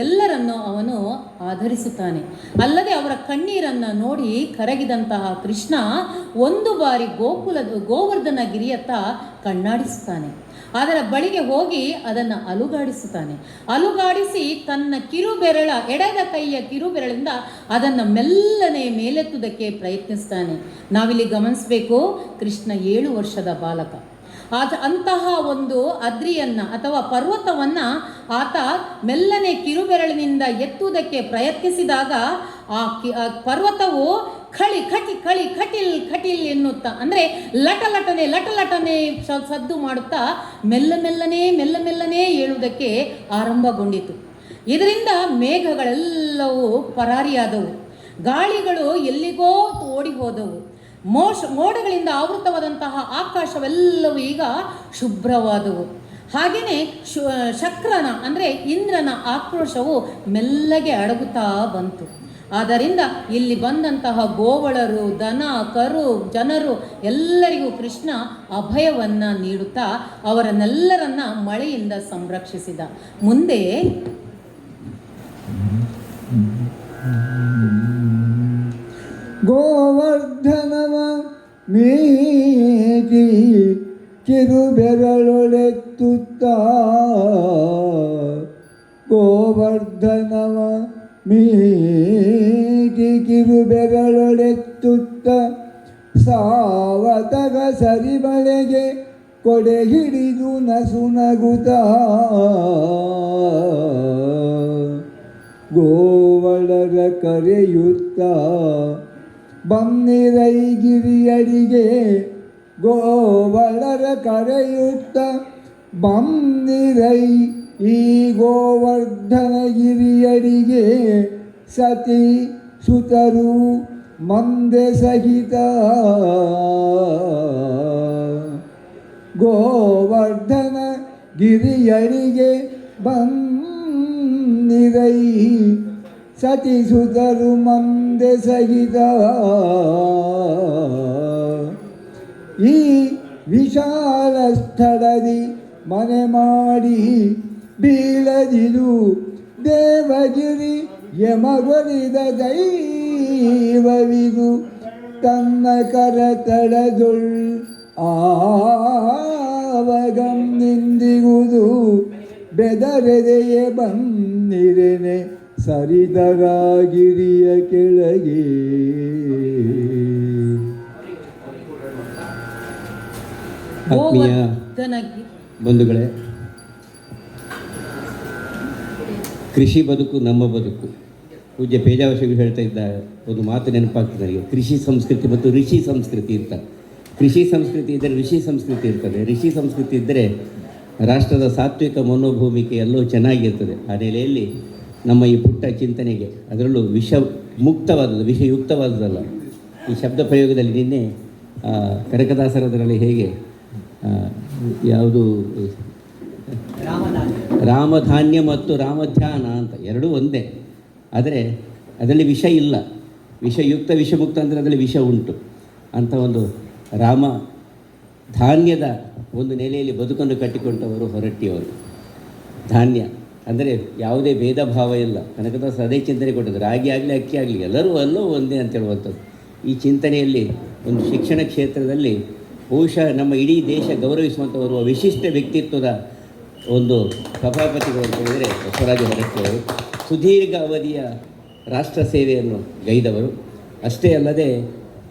ಎಲ್ಲರನ್ನು ಅವನು ಆಧರಿಸುತ್ತಾನೆ. ಅಲ್ಲದೆ ಅವರ ಕಣ್ಣೀರನ್ನು ನೋಡಿ ಕರಗಿದಂತಹ ಕೃಷ್ಣ ಒಂದು ಬಾರಿ ಗೋವರ್ಧನ ಗಿರಿಯತ್ತ ಕಣ್ಣಾಡಿಸುತ್ತಾನೆ. ಅದರ ಬಳಿಗೆ ಹೋಗಿ ಅದನ್ನು ಅಲುಗಾಡಿಸಿ ತನ್ನ ಎಡದ ಕೈಯ ಕಿರುಬೆರಳಿಂದ ಅದನ್ನು ಮೆಲ್ಲನೆ ಮೇಲೆತ್ತುವುದಕ್ಕೆ ಪ್ರಯತ್ನಿಸ್ತಾನೆ. ನಾವಿಲ್ಲಿ ಗಮನಿಸಬೇಕು, ಕೃಷ್ಣ 7 ವರ್ಷದ ಬಾಲಕ. ಅಂತಹ ಒಂದು ಅದ್ರಿಯನ್ನು ಅಥವಾ ಪರ್ವತವನ್ನು ಆತ ಮೆಲ್ಲನೆ ಕಿರುಬೆರಳಿನಿಂದ ಎತ್ತುವುದಕ್ಕೆ ಪ್ರಯತ್ನಿಸಿದಾಗ ಆ ಪರ್ವತವು ಖಟಿಲ್ ಎನ್ನುತ್ತಾ, ಅಂದರೆ ಲಟಲಟನೆ ಸದ್ದು ಮಾಡುತ್ತಾ ಮೆಲ್ಲನೆ ಏಳುವುದಕ್ಕೆ ಆರಂಭಗೊಂಡಿತು. ಇದರಿಂದ ಮೇಘಗಳೆಲ್ಲವೂ ಪರಾರಿಯಾದವು, ಗಾಳಿಗಳು ಎಲ್ಲಿಗೋ ಓಡಿ ಹೋದವು, ಮೋಡಗಳಿಂದ ಆವೃತವಾದಂತಹ ಆಕಾಶವೆಲ್ಲವೂ ಈಗ ಶುಭ್ರವಾದವು. ಹಾಗೆಯೇ ಶಕ್ರನ ಅಂದರೆ ಇಂದ್ರನ ಆಕ್ರೋಶವು ಮೆಲ್ಲಗೆ ಅಡಗುತ್ತಾ ಬಂತು. ಆದ್ದರಿಂದ ಇಲ್ಲಿ ಬಂದಂತಹ ಗೋವಳರು, ದನ, ಕರು, ಜನರು ಎಲ್ಲರಿಗೂ ಕೃಷ್ಣ ಅಭಯವನ್ನು ನೀಡುತ್ತಾ ಅವರನ್ನೆಲ್ಲರನ್ನ ಮಳೆಯಿಂದ ಸಂರಕ್ಷಿಸಿದ. ಮುಂದೆ
ಗೋವರ್ಧನವ ಮೀಟಿ ಕಿರುಬೆರಳೊಳೆತ್ತುತ್ತ ಗೋವರ್ಧನವ ಮೀಟಿ ಕಿರುಬೆರಳೊಳೆತ್ತುತ್ತ ಸಾವತಗ ಸರಿಬಳೆಗೆ ಕೊಡೆ ಹಿಡಿದು ನಸುನಗುತ್ತ ಗೋವಳರ ಕರೆಯುತ್ತ ಬನ್ನಿರೈಗಿರಿಯಡಿಗೆ ಗೋವಳರ ಕರೆಯುತ್ತ ಬನ್ನಿರೈ ಈ ಗೋವರ್ಧನಗಿರಿಯಡಿಗೆ ಸತಿ ಸುತರು ಮಂದೆ ಸಹಿತ ಗೋವರ್ಧನ ಗಿರಿಯಡಿಗೆ ಬನ್ನಿರೈ ಸತಿ ಸುತರು ಮಂದೆ ಸಹಿತ ಈ ವಿಶಾಲ ಸ್ಥಳದಿ ಮನೆ ಮಾಡಿ ಬೀಳದಿರು ದೇವಗಿರಿ ಯಮಗೊಲಿದ ದೈವವಿದು ತನ್ನ ಕರತಳದೊಳ್ ಆವಗಂ ನಿಂದಿಗುವುದು ಬೆದರೆದೆಯೇ ಬಂದಿರೆನೆ ಸರಿದರಾಗಿರಿಯ ಕೆಳಗೆ.
ಆತ್ಮೀಯ ಬಂಧುಗಳೇ, ಕೃಷಿ ಬದುಕು ನಮ್ಮ ಬದುಕು. ಪೂಜ್ಯ ಪೇಜಾವಶಿಗಳು ಹೇಳ್ತಾ ಇದ್ದ ಒಂದು ಮಾತು ನೆನಪಾಗ್ತದೆ ನನಗೆ. ಕೃಷಿ ಸಂಸ್ಕೃತಿ ಮತ್ತು ಋಷಿ ಸಂಸ್ಕೃತಿ ಅಂತ. ಕೃಷಿ ಸಂಸ್ಕೃತಿ ಇದ್ದರೆ ಋಷಿ ಸಂಸ್ಕೃತಿ ಇರ್ತದೆ. ಋಷಿ ಸಂಸ್ಕೃತಿ ಇದ್ದರೆ ರಾಷ್ಟ್ರದ ಸಾತ್ವಿಕ ಮನೋಭೂಮಿಕೆ ಎಲ್ಲವೂ ಚೆನ್ನಾಗಿರ್ತದೆ. ಆ ನೆಲೆಯಲ್ಲಿ ನಮ್ಮ ಈ ಪುಟ್ಟ ಚಿಂತನೆಗೆ, ಅದರಲ್ಲೂ ಮುಕ್ತವಾದದ್ದು, ವಿಷಯುಕ್ತವಾದದ್ದಲ್ಲ. ಈ ಶಬ್ದ ಪ್ರಯೋಗದಲ್ಲಿ ನಿನ್ನೆ ಕನಕದಾಸರದರಲ್ಲಿ ಹೇಗೆ ಯಾವುದು ರಾಮಧಾನ್ಯ ಮತ್ತು ರಾಮಧ್ಯಾನ ಅಂತ ಎರಡೂ ಒಂದೇ. ಆದರೆ ಅದರಲ್ಲಿ ವಿಷ ಇಲ್ಲ. ವಿಷಯುಕ್ತ ವಿಷಮುಕ್ತ ಅಂದರೆ ಅದರಲ್ಲಿ ವಿಷ ಉಂಟು ಅಂತ ಒಂದು ರಾಮ ಧಾನ್ಯದ ಒಂದು ನೆಲೆಯಲ್ಲಿ ಬದುಕನ್ನು ಕಟ್ಟಿಕೊಂಡವರು ಹೊರಟ್ಟಿಯವರು. ಧಾನ್ಯ ಅಂದರೆ ಯಾವುದೇ ಭೇದ ಭಾವ ಇಲ್ಲ. ಕನಕದಾಸ ಅದೇ ಚಿಂತನೆ ಕೊಟ್ಟದ್ದು. ರಾಗಿ ಆಗಲಿ ಅಕ್ಕಿ ಆಗಲಿ ಎಲ್ಲರೂ ಅಲ್ಲೂ ಒಂದೇ ಅಂತ ಹೇಳುವಂಥದ್ದು. ಈ ಚಿಂತನೆಯಲ್ಲಿ ಒಂದು ಶಿಕ್ಷಣ ಕ್ಷೇತ್ರದಲ್ಲಿ ಬಹುಶಃ ನಮ್ಮ ಇಡೀ ದೇಶ ಗೌರವಿಸುವಂಥವರು ವಿಶಿಷ್ಟ ವ್ಯಕ್ತಿತ್ವದ ಒಂದು ಸಭಾಪತಿಗಳು ಅಂತ ಹೇಳಿದರೆ ಬಸವರಾಜ ಹೊರಟ್ಟಿಯವರು. ಸುದೀರ್ಘ ಅವಧಿಯ ರಾಷ್ಟ್ರ ಸೇವೆಯನ್ನು ಗೈದವರು. ಅಷ್ಟೇ ಅಲ್ಲದೆ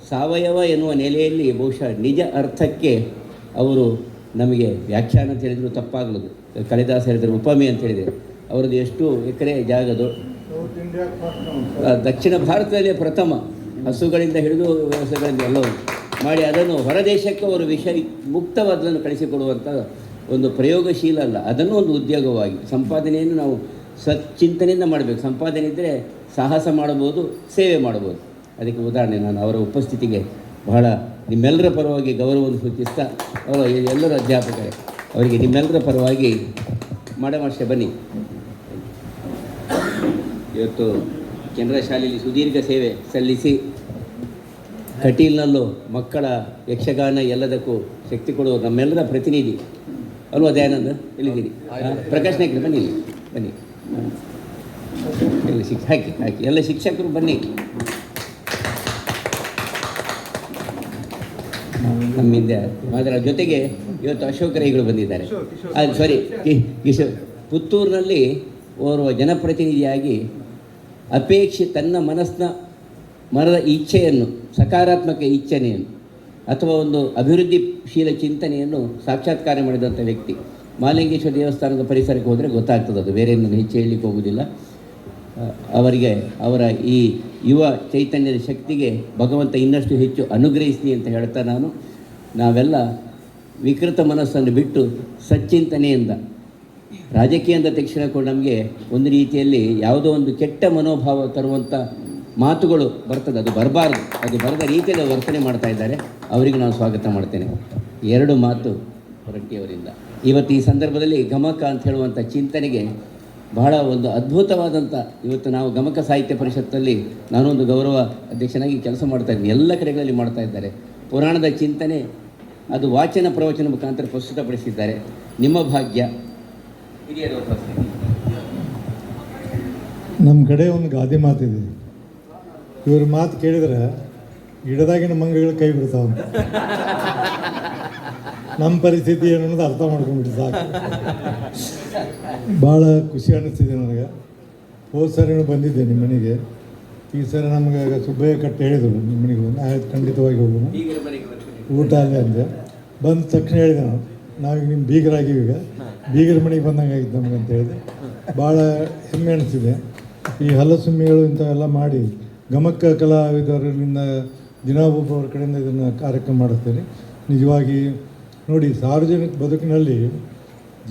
ಸಾವಯವ ಎನ್ನುವ ನೆಲೆಯಲ್ಲಿ ಬಹುಶಃ ನಿಜ ಅರ್ಥಕ್ಕೆ ಅವರು ನಮಗೆ ವ್ಯಾಖ್ಯಾನ ಅಂತ ಹೇಳಿದ್ರು ತಪ್ಪಾಗಲದು. ಕಾಳಿದಾಸ ಹೇಳಿದರು ಉಪಮೆ ಅಂತ ಹೇಳಿದರೆ ಅವರದ್ದು ಎಷ್ಟು ಎಕರೆ ಜಾಗದು ದಕ್ಷಿಣ ಭಾರತದಲ್ಲೇ ಪ್ರಥಮ. ಹಸುಗಳಿಂದ ಹಿಡಿದು ವ್ಯವಸಾಯಗಳಿಂದ ಎಲ್ಲವೂ ಮಾಡಿ ಅದನ್ನು ಹೊರದೇಶಕ್ಕೆ ಅವರು ಮುಕ್ತವಾದನ್ನು ಕಳಿಸಿಕೊಡುವಂಥ ಒಂದು ಪ್ರಯೋಗಶೀಲ ಅಲ್ಲ, ಅದನ್ನು ಒಂದು ಉದ್ಯೋಗವಾಗಿ ಸಂಪಾದನೆಯನ್ನು ನಾವು ಚಿಂತನೆಯಿಂದ ಮಾಡಬೇಕು. ಸಂಪಾದನೆ ಇದ್ದರೆ ಸಾಹಸ ಮಾಡಬಹುದು, ಸೇವೆ ಮಾಡಬಹುದು. ಅದಕ್ಕೆ ಉದಾಹರಣೆ ನಾನು ಅವರ ಉಪಸ್ಥಿತಿಗೆ ಬಹಳ ನಿಮ್ಮೆಲ್ಲರ ಪರವಾಗಿ ಗೌರವವನ್ನು ಸೂಚಿಸ್ತಾ, ಅವರು ಎಲ್ಲರೂ ಅಧ್ಯಾಪಕರೇ, ಅವರಿಗೆ ನಿಮ್ಮೆಲ್ಲರ ಪರವಾಗಿ ಮಾಡಮಾಷ್ಟೇ ಬನ್ನಿ. ಇವತ್ತು ಕೆನರಾ ಶಾಲೆಯಲ್ಲಿ ಸುದೀರ್ಘ ಸೇವೆ ಸಲ್ಲಿಸಿ ಕಟೀಲ್ನಲ್ಲೂ ಮಕ್ಕಳ ಯಕ್ಷಗಾನ ಎಲ್ಲದಕ್ಕೂ ಶಕ್ತಿ ಕೊಡುವ ನಮ್ಮೆಲ್ಲರ ಪ್ರತಿನಿಧಿ ಅಲ್ವಾ ದಯಾನಂದ? ಎಲ್ಲಿದ್ದೀರಿ? ಪ್ರಕಾಶ್ ನಾಯ್ಕರು ಬನ್ನಿ, ಬನ್ನಿ. ಎಲ್ಲ ಹಾಕಿ ಎಲ್ಲ ಶಿಕ್ಷಕರು ಬನ್ನಿ. ನಮ್ಮಿಂದ ಅದರ ಜೊತೆಗೆ ಇವತ್ತು ಅಶೋಕ ರೈಗಳು ಬಂದಿದ್ದಾರೆ. ಅದು ಸಾರಿ ಕಿಶೋರ್. ಪುತ್ತೂರಿನಲ್ಲಿ ಓರ್ವ ಜನಪ್ರತಿನಿಧಿಯಾಗಿ ತನ್ನ ಮನದ ಇಚ್ಛೆಯನ್ನು, ಸಕಾರಾತ್ಮಕ ಇಚ್ಛೆಯನ್ನು ಅಥವಾ ಒಂದು ಅಭಿವೃದ್ಧಿಶೀಲ ಚಿಂತನೆಯನ್ನು ಸಾಕ್ಷಾತ್ಕಾರ ಮಾಡಿದಂಥ ವ್ಯಕ್ತಿ. ಮಹಾಲಿಂಗೇಶ್ವರ ದೇವಸ್ಥಾನದ ಪರಿಸರಕ್ಕೆ ಹೋದರೆ ಗೊತ್ತಾಗ್ತದೆ, ಅದು ಬೇರೆ ಏನು ಹೆಚ್ಚು ಹೇಳಲಿಕ್ಕೆ ಹೋಗೋದಿಲ್ಲ. ಅವರಿಗೆ ಅವರ ಈ ಯುವ ಚೈತನ್ಯದ ಶಕ್ತಿಗೆ ಭಗವಂತ ಇನ್ನಷ್ಟು ಹೆಚ್ಚು ಅನುಗ್ರಹಿಸಲಿ ಅಂತ ಹೇಳ್ತಾ ನಾವೆಲ್ಲ ವಿಕೃತ ಮನಸ್ಸನ್ನು ಬಿಟ್ಟು ಸಚ್ಚಿಂತನೆಯಿಂದ ರಾಜಕೀಯದ ತಕ್ಷಣಕ್ಕೂ ನಮಗೆ ಒಂದು ರೀತಿಯಲ್ಲಿ ಯಾವುದೋ ಒಂದು ಕೆಟ್ಟ ಮನೋಭಾವ ತರುವಂಥ ಮಾತುಗಳು ಬರ್ತದೆ. ಅದು ಬರಬಾರ್ದು. ಅದು ಬರದ ರೀತಿಯಲ್ಲಿ ವರ್ತನೆ ಮಾಡ್ತಾ ಇದ್ದಾರೆ. ಅವರಿಗೆ ನಾನು ಸ್ವಾಗತ ಮಾಡ್ತೇನೆ. 2 ಮಾತು ಹೊರಟ್ಟಿಯವರಿಂದ. ಇವತ್ತು ಈ ಸಂದರ್ಭದಲ್ಲಿ ಗಮಕ ಅಂತ ಹೇಳುವಂಥ ಚಿಂತನೆಗೆ ಬಹಳ ಒಂದು ಅದ್ಭುತವಾದಂಥ, ಇವತ್ತು ನಾವು ಗಮಕ ಸಾಹಿತ್ಯ ಪರಿಷತ್ತಲ್ಲಿ ನಾನೊಂದು ಗೌರವ ಅಧ್ಯಕ್ಷನಾಗಿ ಕೆಲಸ ಮಾಡ್ತಾ ಇದ್ದೀನಿ. ಎಲ್ಲ ಕಡೆಗಳಲ್ಲಿ ಮಾಡ್ತಾ ಇದ್ದಾರೆ. ಪುರಾಣದ ಚಿಂತನೆ ಅದು ವಾಚನ ಪ್ರವಚನ ಮುಖಾಂತರ ಪ್ರಸ್ತುತಪಡಿಸಿದ್ದಾರೆ. ನಿಮ್ಮ ಭಾಗ್ಯ.
ನಮ್ಮ ಕಡೆ ಒಂದು ಗಾದೆ ಮಾತಿದೆ, ಇವ್ರ ಮಾತು ಕೇಳಿದ್ರೆ ಗಿಡದಾಗಿನ ಮಂಗಗಳು ಕೈ ಬಿಡ್ತಾವಂತ. ನಮ್ಮ ಪರಿಸ್ಥಿತಿ ಏನು ಅನ್ನೋದು ಅರ್ಥ ಮಾಡ್ಕೊಂಡ್ಬಿಟ್ಟು ಸಾಕು. ಭಾಳ ಖುಷಿ ಅನ್ನಿಸ್ತಿದೆ ನನಗೆ. ಹೋದ ಸರಿನೂ ಬಂದಿದ್ದೆ ನಿಮ್ಮ ಮನೆಗೆ. ಈ ಸರಿ ನಮ್ಗೆ ಸುಬ್ಬಯ್ಯ ಕಟ್ಟಿ ಹೇಳಿದರು ನಿಮ್ಮ ಮನೆಗೆ ಬಂದು, ಆಯ್ತು ಖಂಡಿತವಾಗಿ ಹೋಗೋಣ, ಊಟ ಅಲ್ಲೇ ಅಂದೆ. ಬಂದ ತಕ್ಷಣ ಹೇಳಿದೆ ನಾವೀಗ ನಿಮ್ಮ ಬೀಗರಾಗಿವಿ, ಈಗ ಬೀಗರ ಮನೆಗೆ ಬಂದಂಗೆ ಆಗಿತ್ತು ನಮ್ಗೆ ಅಂತ ಹೇಳಿದೆ. ಭಾಳ ಹೆಮ್ಮೆ ಅನಿಸಿದೆ. ಈ ಹಲಸುಮ್ಮಿಗಳು ಇಂಥವೆಲ್ಲ ಮಾಡಿ ಗಮಕ ಕಲಾವಿದರಿಂದ ದಿನ ಒಬ್ಬೊಬ್ಬರ ಕಡೆಯಿಂದ ಇದನ್ನು ಕಾರ್ಯಕ್ರಮ ಮಾಡಿಸ್ತೇನೆ. ನಿಜವಾಗಿ ನೋಡಿ, ಸಾರ್ವಜನಿಕ ಬದುಕಿನಲ್ಲಿ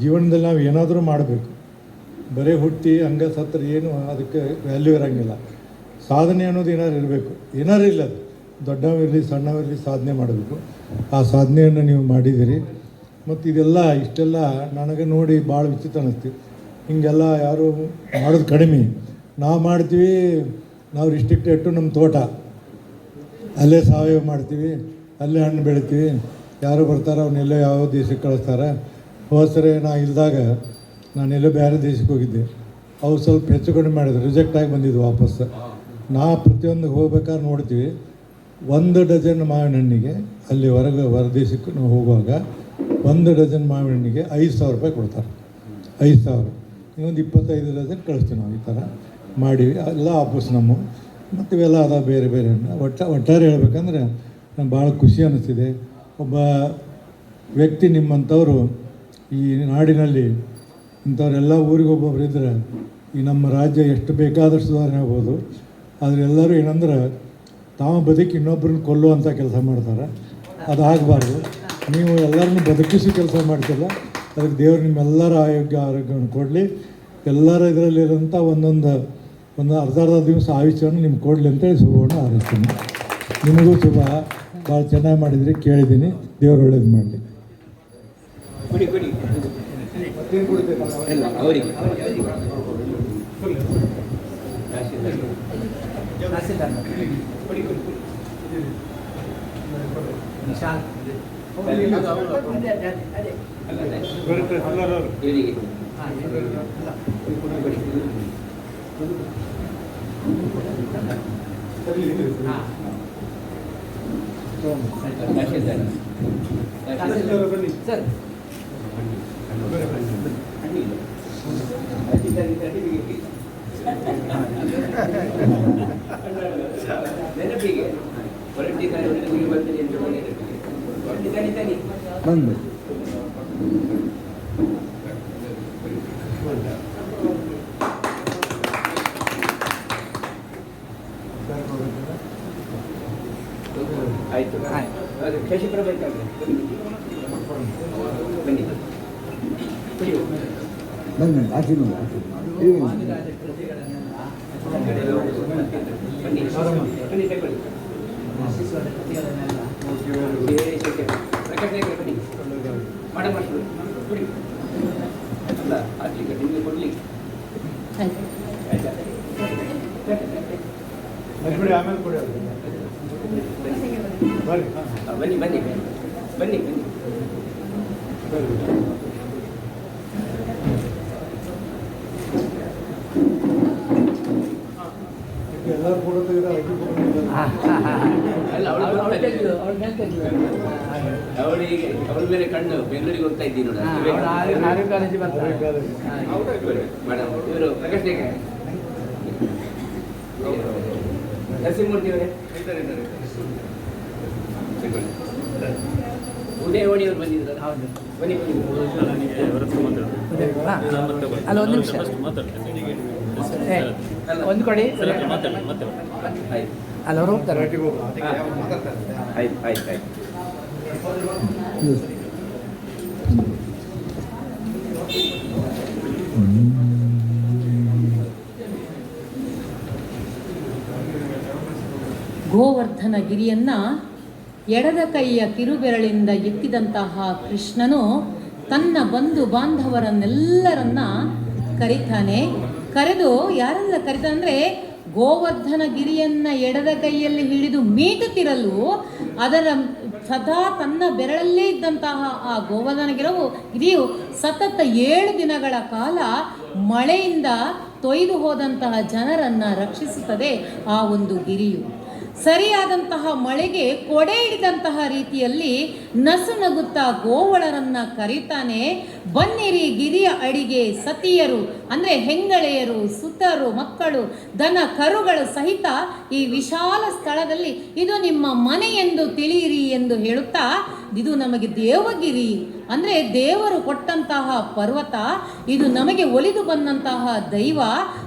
ಜೀವನದಲ್ಲಿ ನಾವು ಏನಾದರೂ ಮಾಡಬೇಕು. ಬರೀ ಹುಟ್ಟಿ ಹಂಗೆ ಸತ್ರ ಏನು ಅದಕ್ಕೆ ವ್ಯಾಲ್ಯೂ ಇರೋಂಗಿಲ್ಲ. ಸಾಧನೆ ಅನ್ನೋದು ಏನಾದ್ರು ಇರಬೇಕು. ಏನಾರು ಇಲ್ಲ, ಅದು ದೊಡ್ಡವಿರಲಿ ಸಣ್ಣವಿರಲಿ ಸಾಧನೆ ಮಾಡಬೇಕು. ಆ ಸಾಧನೆಯನ್ನು ನೀವು ಮಾಡಿದ್ದೀರಿ. ಮತ್ತು ಇದೆಲ್ಲ ಇಷ್ಟೆಲ್ಲ ನನಗೆ ನೋಡಿ ಭಾಳ ವಿಚಿತ್ರ ಅನ್ನಿಸ್ತೀವಿ. ಹಿಂಗೆಲ್ಲ ಯಾರು ಮಾಡೋದು ಕಡಿಮೆ. ನಾವು ಮಾಡ್ತೀವಿ, ನಾವು ರಿಸ್ಟ್ರಿಕ್ಟೆಡ್ ನಮ್ಮ ತೋಟ, ಅಲ್ಲೇ ಸಾವಯವ ಮಾಡ್ತೀವಿ, ಅಲ್ಲೇ ಹಣ್ಣು ಬೆಳಿತೀವಿ. ಯಾರು ಬರ್ತಾರೆ ಅವನ್ನೆಲ್ಲೋ ಯಾವ ದೇಶಕ್ಕೆ ಕಳಿಸ್ತಾರೆ. ಹೋದ ಸರಿ ನಾ ಇಲ್ದಾಗ ನಾನೆಲ್ಲೋ ಬೇರೆ ದೇಶಕ್ಕೆ ಹೋಗಿದ್ದೆ. ಅವು ಸ್ವಲ್ಪ ಹೆಚ್ಚು ಕಡಿಮೆ ಮಾಡಿದ್ರು, ರಿಜೆಕ್ಟ್ ಆಗಿ ಬಂದಿದ್ವು ವಾಪಸ್. ಪ್ರತಿಯೊಂದು ಹೋಗ್ಬೇಕಾದ್ರೆ ನೋಡ್ತೀವಿ, 1 ಡಜನ್ ಮಾವಿನ ಹಣ್ಣಿಗೆ ಅಲ್ಲಿ ಹೊರದೇಶಕ್ಕೆ ನಾವು ಹೋಗುವಾಗ 1 ಡಜನ್ ಮಾವಿನ ಹಣ್ಣಿಗೆ 5,000 ರೂಪಾಯಿ ಕೊಡ್ತಾರೆ. 5,000 ಇನ್ನೊಂದು 25 ಡಜನ್ ಕಳಿಸ್ತೀವಿ ನಾವು. ಈ ಥರ ಮಾಡೀವಿ. ಎಲ್ಲ ವಾಪಸ್ ನಮ್ಮ ಮತ್ತು ಇವೆಲ್ಲ ಅದಾವ ಬೇರೆ ಬೇರೆ ಹಣ್ಣು. ಒಟ್ಟಾರೆ ಹೇಳ್ಬೇಕಂದ್ರೆ ನಂಗೆ ಭಾಳ ಖುಷಿ ಅನ್ನಿಸ್ತಿದೆ. ಒಬ್ಬ ವ್ಯಕ್ತಿ ನಿಮ್ಮಂಥವರು ಈ ನಾಡಿನಲ್ಲಿ ಇಂಥವರೆಲ್ಲ ಊರಿಗೊಬ್ಬೊಬ್ರು ಇದ್ದರೆ ಈ ನಮ್ಮ ರಾಜ್ಯ ಎಷ್ಟು ಬೇಕಾದಷ್ಟು ಸುಧಾರಣೆ ಆಗ್ಬೋದು. ಆದರೆ ಎಲ್ಲರೂ ಏನಂದ್ರೆ ತಾವು ಬದುಕಿ ಇನ್ನೊಬ್ಬರನ್ನ ಕೊಲ್ಲುವಂಥ ಕೆಲಸ ಮಾಡ್ತಾರೆ. ಅದು ಆಗಬಾರ್ದು. ನೀವು ಎಲ್ಲರನ್ನೂ ಬದುಕಿಸಿ ಕೆಲಸ ಮಾಡ್ತಿಲ್ಲ. ಅದಕ್ಕೆ ದೇವರು ನಿಮ್ಮೆಲ್ಲರ ಆರೋಗ್ಯವನ್ನು ಕೊಡಲಿ. ಎಲ್ಲರ ಇದರಲ್ಲಿರೋಂಥ ಒಂದು ಅರ್ಧ ದಿವಸ ಆಯುಷ್ಯವನ್ನು ನಿಮ್ಗೆ ಕೊಡಲಿ ಅಂತೇಳಿ ಶುಭವನ್ನು ಹಾರೈಸ್ತೀನಿ. ನಿಮಗೂ ಶುಭ. ಭಾಳ ಚೆನ್ನಾಗಿ ಮಾಡಿದ್ರಿ, ಕೇಳಿದ್ದೀನಿ. ದೇವರು ಒಳ್ಳೇದು ಮಾಡಲಿ.
ಸರ್
ನೆನಪಿಗೆ
ಬಂದು
ಆಯಿತು. ಶಶಿಪುರ ಬೇಕಾದ್ರೆ ಬನ್ನಿ
ಬಂದು ಆಚೆ ನೋಡಿ
ಬನ್ನಿ ಬನ್ನಿ ತಗೊಳ್ಳಿ. ಪ್ರಕಾಶ್ ನಾಯ್ಕರೇ ಬನ್ನಿ. ಮಾಡಮ್ ಮಾಸ್ಟರ್ ಕೊಡಿ. ಅಲ್ಲ ಆಚೆಗೆ ನಿಮಗೆ ಕೊಡಲಿ. ಆಯ್ತಾ
ಆಮೇಲೆ ಕೊಡಿ.
ಬನ್ನಿ ಬನ್ನಿ ಬನ್ನಿ ಬನ್ನಿ.
ಎಲ್ಲರೂ ಫೋಟೋ ತೆಗೆದ್ರೆ
ಅಲ್ಲ ಅವಳಿಗೆ ಅವಳ ಮೇಲೆ ಕಣ್ಣು ಬೆಂಗಳೂರಿಗೆ ಹೋಗ್ತಾ ಇದ್ದೀನಿ ನೋಡಿ. ಮೇಡಮ್ ಇವರು ಪ್ರಕಾಶ್ ನಾಯ್ಕರೇ, ನರಸಿಂಹಮೂರ್ತಿ ಅವರೇ, ಉದಯವಾಣಿ ಅವರು ಬಂದಿದ್ದಾರೆ. ಬನ್ನಿ
ಅಲ್ಲ ಒಂದು ನಿಮಿಷ ಒಂದು ಕೊಡಿ. ಅಲ್ಲ ಅವರು ಹೋಗ್ತಾರೆ.
ಆಯ್ತು ಆಯ್ತು ಆಯ್ತು.
ಗೋವರ್ಧನ ಗಿರಿಯನ್ನ ಎಡದ ಕೈಯ ಕಿರುಬೆರಳಿಂದ ಎತ್ತಿದಂತಹ ಕೃಷ್ಣನು ತನ್ನ ಬಂಧು ಬಾಂಧವರನ್ನೆಲ್ಲರನ್ನ ಕರೀತಾನೆ. ಕರೆದು ಯಾರೆಲ್ಲ ಕರೀತಾನೆ ಅಂದರೆ, ಗೋವರ್ಧನ ಗಿರಿಯನ್ನ ಎಡದ ಕೈಯಲ್ಲಿ ಹಿಡಿದು ಮೀಟುತ್ತಿರಲು ಅದರ ಸದಾ ತನ್ನ ಬೆರಳಲ್ಲೇ ಇದ್ದಂತಹ ಆ ಗೋವರ್ಧನ ಗಿರಿಯು ಸತತ 7 ದಿನಗಳ ಕಾಲ ಮಳೆಯಿಂದ ತೊಯ್ದು ಹೋದಂತಹ ಜನರನ್ನು ರಕ್ಷಿಸುತ್ತದೆ. ಆ ಒಂದು ಗಿರಿಯು ಸರಿಯಾದಂತಹ ಮಳೆಗೆ ಕೊಡೆ ಹಿಡಿದಂತಹ ರೀತಿಯಲ್ಲಿ ನಸು ನಗುತ್ತಾ ಗೋವಳರನ್ನ ಕರೀತಾನೆ. ಬನ್ನಿರಿ ಗಿರಿಯ ಅಡಿಗೆ ಸತಿಯರು ಅಂದರೆ ಹೆಂಗಳೆಯರು, ಸುತರು, ಮಕ್ಕಳು, ದನ ಕರುಗಳು ಸಹಿತ ಈ ವಿಶಾಲ ಸ್ಥಳದಲ್ಲಿ ಇದು ನಿಮ್ಮ ಮನೆ ಎಂದು ತಿಳಿಯಿರಿ ಎಂದು ಹೇಳುತ್ತಾ, ಇದು ನಮಗೆ ದೇವಗಿರಿ ಅಂದರೆ ದೇವರು ಕೊಟ್ಟಂತಹ ಪರ್ವತ, ಇದು ನಮಗೆ ಒಲಿದು ಬಂದಂತಹ ದೈವ.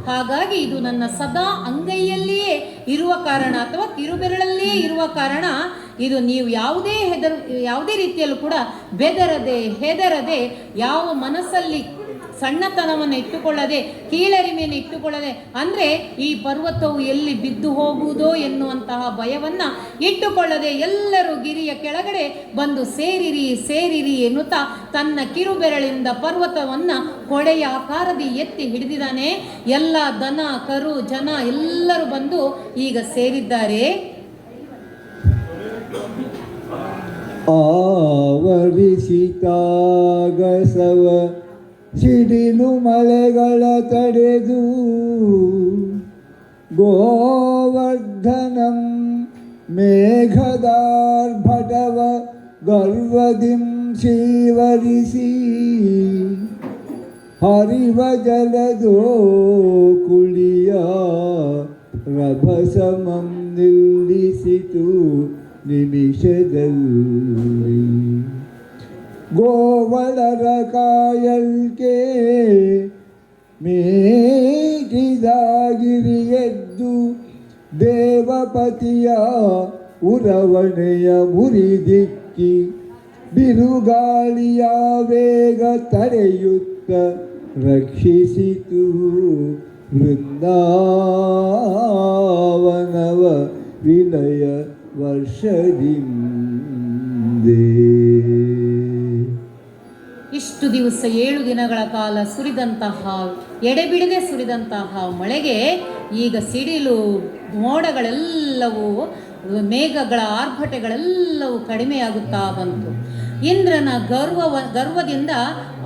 ಹಾಗಾಗಿ ಇದು ನನ್ನ ಸದಾ ಅಂಗೈಯಲ್ಲಿಯೇ ಇರುವ ಕಾರಣ ಅಥವಾ ಕಿರುಬೆರಳಲ್ಲಿಯೇ ಇರುವ ಕಾರಣ ಇದು ನೀವು ಯಾವುದೇ ರೀತಿಯಲ್ಲೂ ಕೂಡ ಬೆದರದೆ ಹೆದರದೆ ಯಾವ ಮನಸ್ಸಲ್ಲಿ ಸಣ್ಣತನವನ್ನು ಇಟ್ಟುಕೊಳ್ಳದೆ ಕೀಳರಿಮೆಯನ್ನು ಇಟ್ಟುಕೊಳ್ಳದೆ ಅಂದರೆ ಈ ಪರ್ವತವು ಎಲ್ಲಿ ಬಿದ್ದು ಹೋಗುವುದೋ ಎನ್ನುವಂತಹ ಭಯವನ್ನು ಇಟ್ಟುಕೊಳ್ಳದೆ ಎಲ್ಲರೂ ಗಿರಿಯ ಕೆಳಗಡೆ ಬಂದು ಸೇರಿರಿ ಸೇರಿರಿ ಎನ್ನುತ್ತಾ ತನ್ನ ಕಿರುಬೆರಳಿಂದ ಪರ್ವತವನ್ನು ಕೊಡೆಯ ಆಕಾರದಿ ಎತ್ತಿ ಹಿಡಿದಿದ್ದಾನೆ. ಎಲ್ಲ ದನ ಕರು ಜನ ಎಲ್ಲರೂ ಬಂದು ಈಗ ಸೇರಿದ್ದಾರೆ.
ಆವರಿಸಿತಾಗಸವ ಸಿಡಿಲು ಮಳೆಗಳ ತಡೆದು ಗೋವರ್ಧನಂ ಮೇಘದಾರ್ಭಟವ ಗರ್ವದಿಂ ಶೀವರಿಸಿ ಹರಿವ ಜಲದೋ ಕುಳಿಯ ರಭಸಮಂ ನಿಲ್ಲಿಸಿತು ನಿಮಿಷದಲ್ಲಿ. ಗೋವಳರ ಕಾಯಲ್ಕೆ ಮೇಟಿದಾಗಿರಿಯೆದ್ದು ದೇವಪತಿಯ ಉರವಣೆಯ ಮುರಿದಿಕ್ಕಿ ಬಿರುಗಾಳಿಯ ವೇಗ ತಡೆಯುತ್ತ ರಕ್ಷಿಸಿತು ವೃಂದಾವನವ ವಿಲಯ ವರ್ಷದಿಂದೇ.
ಇಷ್ಟು ದಿವಸ 7 ದಿನಗಳ ಕಾಲ ಸುರಿದಂತಹ ಎಡೆಬಿಡದೆ ಸುರಿದಂತಹ ಮಳೆಗೆ ಈಗ ಸಿಡಿಲು ಮೋಡಗಳೆಲ್ಲವೂ ಮೇಘಗಳ ಆರ್ಭಟಗಳೆಲ್ಲವೂ ಕಡಿಮೆಯಾಗುತ್ತಾ ಬಂತು. ಇಂದ್ರನ ಗರ್ವದಿಂದ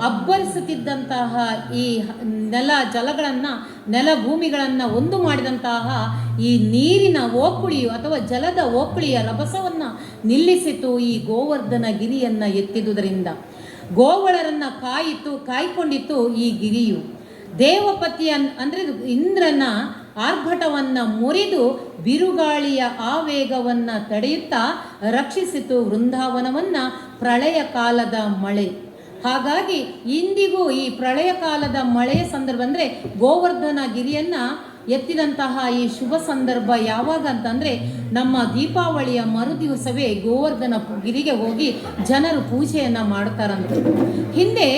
ಅಬ್ಬರಿಸುತ್ತಿದ್ದಂತಹ ಈ ನೆಲ ಭೂಮಿಗಳನ್ನು ಒಂದು ಮಾಡಿದಂತಹ ಈ ನೀರಿನ ಓಕುಳಿಯು ಅಥವಾ ಜಲದ ಓಕುಳಿಯ ರಭಸವನ್ನು ನಿಲ್ಲಿಸಿತು ಈ ಗೋವರ್ಧನ ಗಿರಿಯನ್ನು ಎತ್ತಿದುದರಿಂದ. ಗೋವಳರನ್ನು ಕಾಯ್ಕೊಂಡಿತ್ತು ಈ ಗಿರಿಯು. ದೇವಪತಿಯ ಅಂದರೆ ಇಂದ್ರನ ಆರ್ಭಟವನ್ನು ಮುರಿದು ಬಿರುಗಾಳಿಯ ಆವೇಗವನ್ನು ತಡೆಯುತ್ತಾ ರಕ್ಷಿಸಿತು ವೃಂದಾವನವನ್ನು ಪ್ರಳಯ ಕಾಲದ ಮಳೆ. ಹಾಗಾಗಿ ಇಂದಿಗೂ ಈ ಪ್ರಳಯ ಕಾಲದ ಮಳೆಯ ಸಂದರ್ಭ ಅಂದರೆ ಗೋವರ್ಧನ ಗಿರಿಯನ್ನು ಎತ್ತಿದಂತಹ ಈ ಶುಭ ಸಂದರ್ಭ ಯಾವಾಗ ಅಂತಂದರೆ ನಮ್ಮ ದೀಪಾವಳಿಯ ಮರುದಿವಸವೇ ಗೋವರ್ಧನ ಗಿರಿಗೆ ಹೋಗಿ ಜನರು ಪೂಜೆಯನ್ನು ಮಾಡ್ತಾರಂತೆ. ಹಿಂದೆ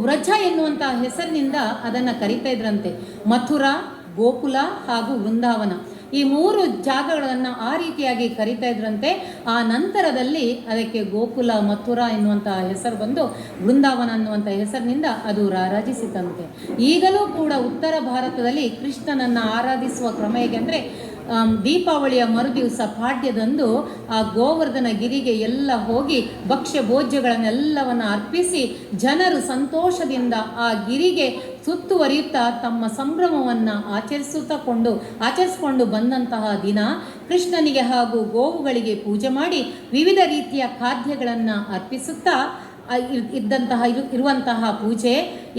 ವ್ರಜ ಎನ್ನುವಂಥ ಹೆಸರಿನಿಂದ ಅದನ್ನು ಕರೀತಾ ಇದ್ರಂತೆ. ಮಥುರಾ, ಗೋಕುಲ ಹಾಗೂ ವೃಂದಾವನ ಈ 3 ಜಾಗಗಳನ್ನು ಆ ರೀತಿಯಾಗಿ ಕರೀತಾ ಇದ್ರಂತೆ. ಆ ನಂತರದಲ್ಲಿ ಅದಕ್ಕೆ ಗೋಕುಲ, ಮಥುರಾ ಎನ್ನುವಂಥ ಹೆಸರು ಬಂದು ವೃಂದಾವನ ಅನ್ನುವಂಥ ಹೆಸರಿನಿಂದ ಅದು ರಾರಾಜಿಸಿತಂತೆ. ಈಗಲೂ ಕೂಡ ಉತ್ತರ ಭಾರತದಲ್ಲಿ ಕೃಷ್ಣನನ್ನು ಆರಾಧಿಸುವ ಕ್ರಮ ಹೇಗೆ ಅಂದರೆ ದೀಪಾವಳಿಯ ಮರುದಿವಸ ಪಾಡ್ಯದಂದು ಆ ಗೋವರ್ಧನ ಗಿರಿಗೆ ಎಲ್ಲ ಹೋಗಿ ಭಕ್ಷ್ಯ ಭೋಜ್ಯಗಳನ್ನೆಲ್ಲವನ್ನು ಅರ್ಪಿಸಿ ಜನರು ಸಂತೋಷದಿಂದ ಆ ಗಿರಿಗೆ ಸುತ್ತುವರಿಯುತ್ತಾ ತಮ್ಮ ಸಂಭ್ರಮವನ್ನು ಆಚರಿಸಿಕೊಂಡು ಬಂದಂತಹ ದಿನ. ಕೃಷ್ಣನಿಗೆ ಹಾಗೂ ಗೋವುಗಳಿಗೆ ಪೂಜೆ ಮಾಡಿ ವಿವಿಧ ರೀತಿಯ ಖಾದ್ಯಗಳನ್ನು ಅರ್ಪಿಸುತ್ತಾ ಇರುವಂತಹ ಪೂಜೆ.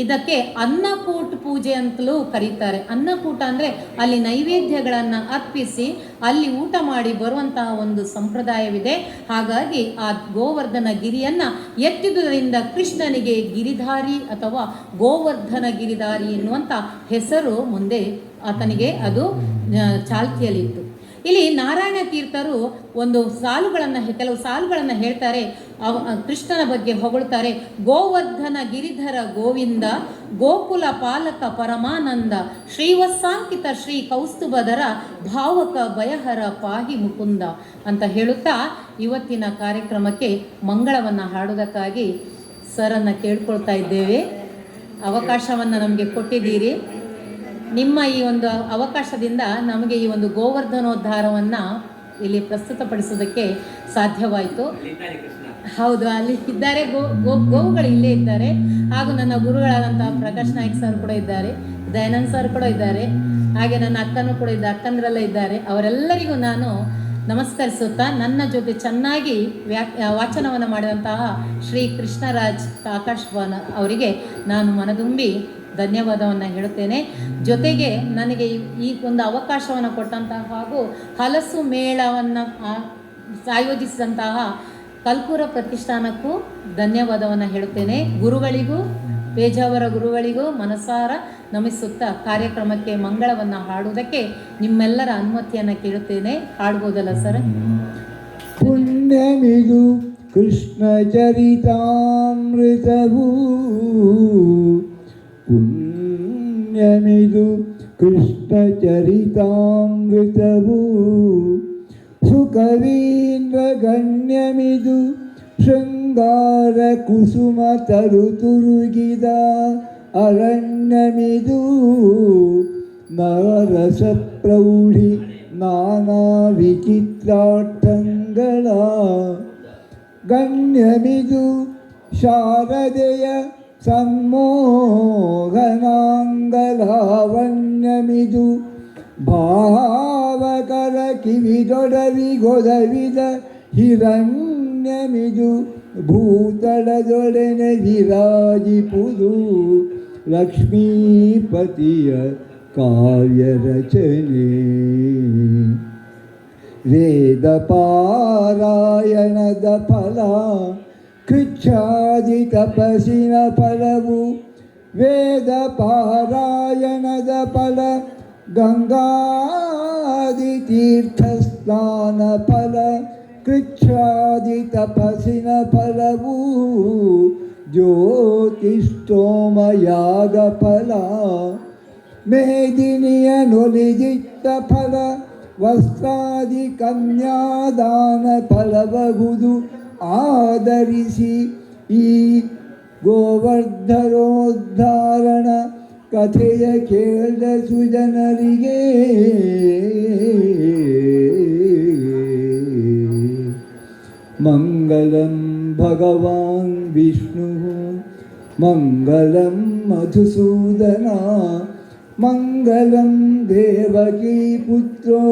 ಇದಕ್ಕೆ ಅನ್ನಕೂಟ ಪೂಜೆ ಅಂತಲೂ ಕರೀತಾರೆ. ಅನ್ನಕೂಟ ಅಂದರೆ ಅಲ್ಲಿ ನೈವೇದ್ಯಗಳನ್ನು ಅರ್ಪಿಸಿ ಅಲ್ಲಿ ಊಟ ಮಾಡಿ ಬರುವಂತಹ ಒಂದು ಸಂಪ್ರದಾಯವಿದೆ. ಹಾಗಾಗಿ ಆ ಗೋವರ್ಧನ ಗಿರಿಯನ್ನು ಎತ್ತಿದುದರಿಂದ ಕೃಷ್ಣನಿಗೆ ಗಿರಿಧಾರಿ ಅಥವಾ ಗೋವರ್ಧನ ಗಿರಿಧಾರಿ ಎನ್ನುವಂಥ ಹೆಸರು ಮುಂದೆ ಆತನಿಗೆ ಅದು ಚಾಲ್ತಿಯಲ್ಲಿತ್ತು. ಇಲ್ಲಿ ನಾರಾಯಣ ತೀರ್ಥರು ಕೆಲವು ಸಾಲುಗಳನ್ನು ಹೇಳ್ತಾರೆ. ಕೃಷ್ಣನ ಬಗ್ಗೆ ಹೊಗಳುತ್ತಾರೆ. ಗೋವರ್ಧನ ಗಿರಿಧರ ಗೋವಿಂದ, ಗೋಕುಲ ಪಾಲಕ ಪರಮಾನಂದ, ಶ್ರೀವತ್ಸಾಂಕಿತ ಶ್ರೀ ಕೌಸ್ತುಭಧರ, ಭಾವಕ ಭಯಹರ ಪಾಹಿ ಮುಕುಂದ ಅಂತ ಹೇಳುತ್ತಾ ಇವತ್ತಿನ ಕಾರ್ಯಕ್ರಮಕ್ಕೆ ಮಂಗಳವನ್ನು ಹಾಡುವುದಕ್ಕಾಗಿ ಸರನ್ನು ಕೇಳ್ಕೊಳ್ತಾ ಇದ್ದೇವೆ. ಅವಕಾಶವನ್ನು ನಮಗೆ ಕೊಟ್ಟಿದ್ದೀರಿ. ನಿಮ್ಮ ಈ ಒಂದು ಅವಕಾಶದಿಂದ ನಮಗೆ ಈ ಒಂದು ಗೋವರ್ಧನೋದ್ಧಾರವನ್ನು ಇಲ್ಲಿ ಪ್ರಸ್ತುತಪಡಿಸೋದಕ್ಕೆ ಸಾಧ್ಯವಾಯಿತು. ಹೌದು, ಅಲ್ಲಿ ಇದ್ದಾರೆ, ಗೋವುಗಳು ಇಲ್ಲೇ ಇದ್ದಾರೆ. ಹಾಗೂ ನನ್ನ ಗುರುಗಳಾದಂತಹ ಪ್ರಕಾಶ್ ನಾಯ್ಕ್ ಸರ್ ಕೂಡ ಇದ್ದಾರೆ, ದಯಾನಂದ್ ಸರ್ ಕೂಡ ಇದ್ದಾರೆ, ಹಾಗೆ ನನ್ನ ಅಕ್ಕನೂ ಕೂಡ ಅಕ್ಕಂದ್ರೆಲ್ಲ ಇದ್ದಾರೆ. ಅವರೆಲ್ಲರಿಗೂ ನಾನು ನಮಸ್ಕರಿಸುತ್ತಾ ನನ್ನ ಜೊತೆ ಚೆನ್ನಾಗಿ ವಾಚನವನ್ನು ಮಾಡಿದಂತಹ ಶ್ರೀ ಕೃಷ್ಣರಾಜ್ ಆಕಾಶವಾನ ಅವರಿಗೆ ನಾನು ಮನದುಂಬಿ ಧನ್ಯವಾದವನ್ನು ಹೇಳುತ್ತೇನೆ. ಜೊತೆಗೆ ನನಗೆ ಈ ಒಂದು ಅವಕಾಶವನ್ನು ಕೊಟ್ಟಂತಹ ಹಾಗೂ ಹಲಸು ಮೇಳವನ್ನು ಆಯೋಜಿಸಿದಂತಹ ಕಲ್ಕೂರ ಪ್ರತಿಷ್ಠಾನಕ್ಕೂ ಧನ್ಯವಾದವನ್ನು ಹೇಳುತ್ತೇನೆ. ಗುರುಗಳಿಗೂ, ಪೇಜಾವರ ಗುರುಗಳಿಗೂ ಮನಸಾರ ನಮಿಸುತ್ತಾ ಕಾರ್ಯಕ್ರಮಕ್ಕೆ ಮಂಗಳವನ್ನು ಹಾಡುವುದಕ್ಕೆ ನಿಮ್ಮೆಲ್ಲರ ಅನುಮತಿಯನ್ನು ಕೇಳುತ್ತೇನೆ. ಹಾಡ್ಬೋದಲ್ಲ ಸರ್?
ಪುಣ್ಯಮಿದು ಕೃಷ್ಣ ಚರಿತಾಮೃತವು, ಪುಣ್ಯಮಿದು ಕೃಷ್ಣ ಚರಿತಾಮೃತವು, ಸುಕವೀಂದ್ರ ಗಣ್ಯಮಿದು ಶೃಂಗಾರ ಕುಸುಮ ತರುತುರುಗಿದ ಅರಣ್ಯಮಿದು, ನರಸ ಪ್ರೌಢಿ ನಾನಾ ವಿಚಿತ್ರಾರ್ಥಂಗಳ ಗಣ್ಯಮಿದು ಶಾರದೆಯ ಸನ್ಮೋಹನಾಂಗಲಾವಣ್ಯಮಿದು ಭಾವಕರ ಕಿವಿದೊಡವಿಗೊದವಿದ ಹಿರಣ್ಯಮಿದು ಭೂತಳದೊಡನೆ ವಿರಾಜಿಪುದು ಲಕ್ಷ್ಮೀಪತಿಯ ಕಾವ್ಯ ರಚನೆ. ವೇದ ಪಾರಾಯಣದ ಫಲ ಕೃಚ್ಛಾದಿ ತಪಸ್ಸಿನ ಫಲವು, ವೇದ ಪಾರಾಯಣದ ಫಲ ಗಂಗಾದಿ ತೀರ್ಥ ಸ್ನಾನ ಫಲ, ಕೃಚ್ಛಾದಿ ತಪಸ್ಸಿನ ಫಲವು ಜ್ಯೋತಿಷ್ಠೋಮ ಯಾಗ ಫಲ, ಮೇದಿನಿಯ ನೊಲಿದಿಟ್ಟ ಫಲ ವಸ್ತ್ರಾದಿ ಕನ್ಯಾದಾನ ಫಲಬಹುದು. ಆದರಿಸಿ ಈ ಗೋವರ್ಧನೋದ್ಧಾರಣ ಕಥೆಯ ಕೇಳಿದ ಸುಜನರಿಗೆ ಮಂಗಲಂ ಭಗವಾನ್ ವಿಷ್ಣು, ಮಂಗಲಂ ಮಧುಸೂದನ, ಮಂಗಲಂ ದೇವಕೀ ಪುತ್ರೋ,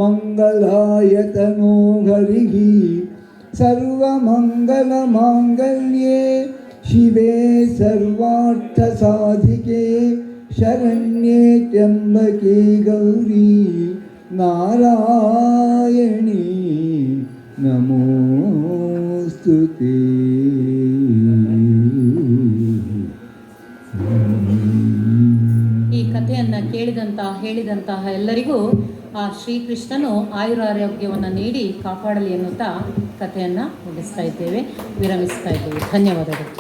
ಮಂಗಲಾಯತನೋ ಹರಿಃ. ಸರ್ವಮಂಗಲಮಾಂಗಲ್ಯೆ ಶಿವೆ ಸರ್ವಾರ್ಥಸಾಧಿಕೆ, ಶರಣ್ಯೆ ತ್ರ್ಯಂಬಕೆ ಗೌರಿ ನಾರಾಯಣಿ ನಮೋಸ್ತುತೇ.
ಈ ಕಥೆಯನ್ನು ಹೇಳಿದಂತಹ ಎಲ್ಲರಿಗೂ ಆ ಶ್ರೀಕೃಷ್ಣನು ಆಯುರಾರೋಗ್ಯವನ್ನು ನೀಡಿ ಕಾಪಾಡಲಿ ಎನ್ನುತ್ತಾ ಕಥೆಯನ್ನು ಮುಗಿಸ್ತಾ ಇದ್ದೇವೆ, ವಿರಮಿಸ್ತಾ ಇದ್ದೇವೆ. ಧನ್ಯವಾದಗಳು.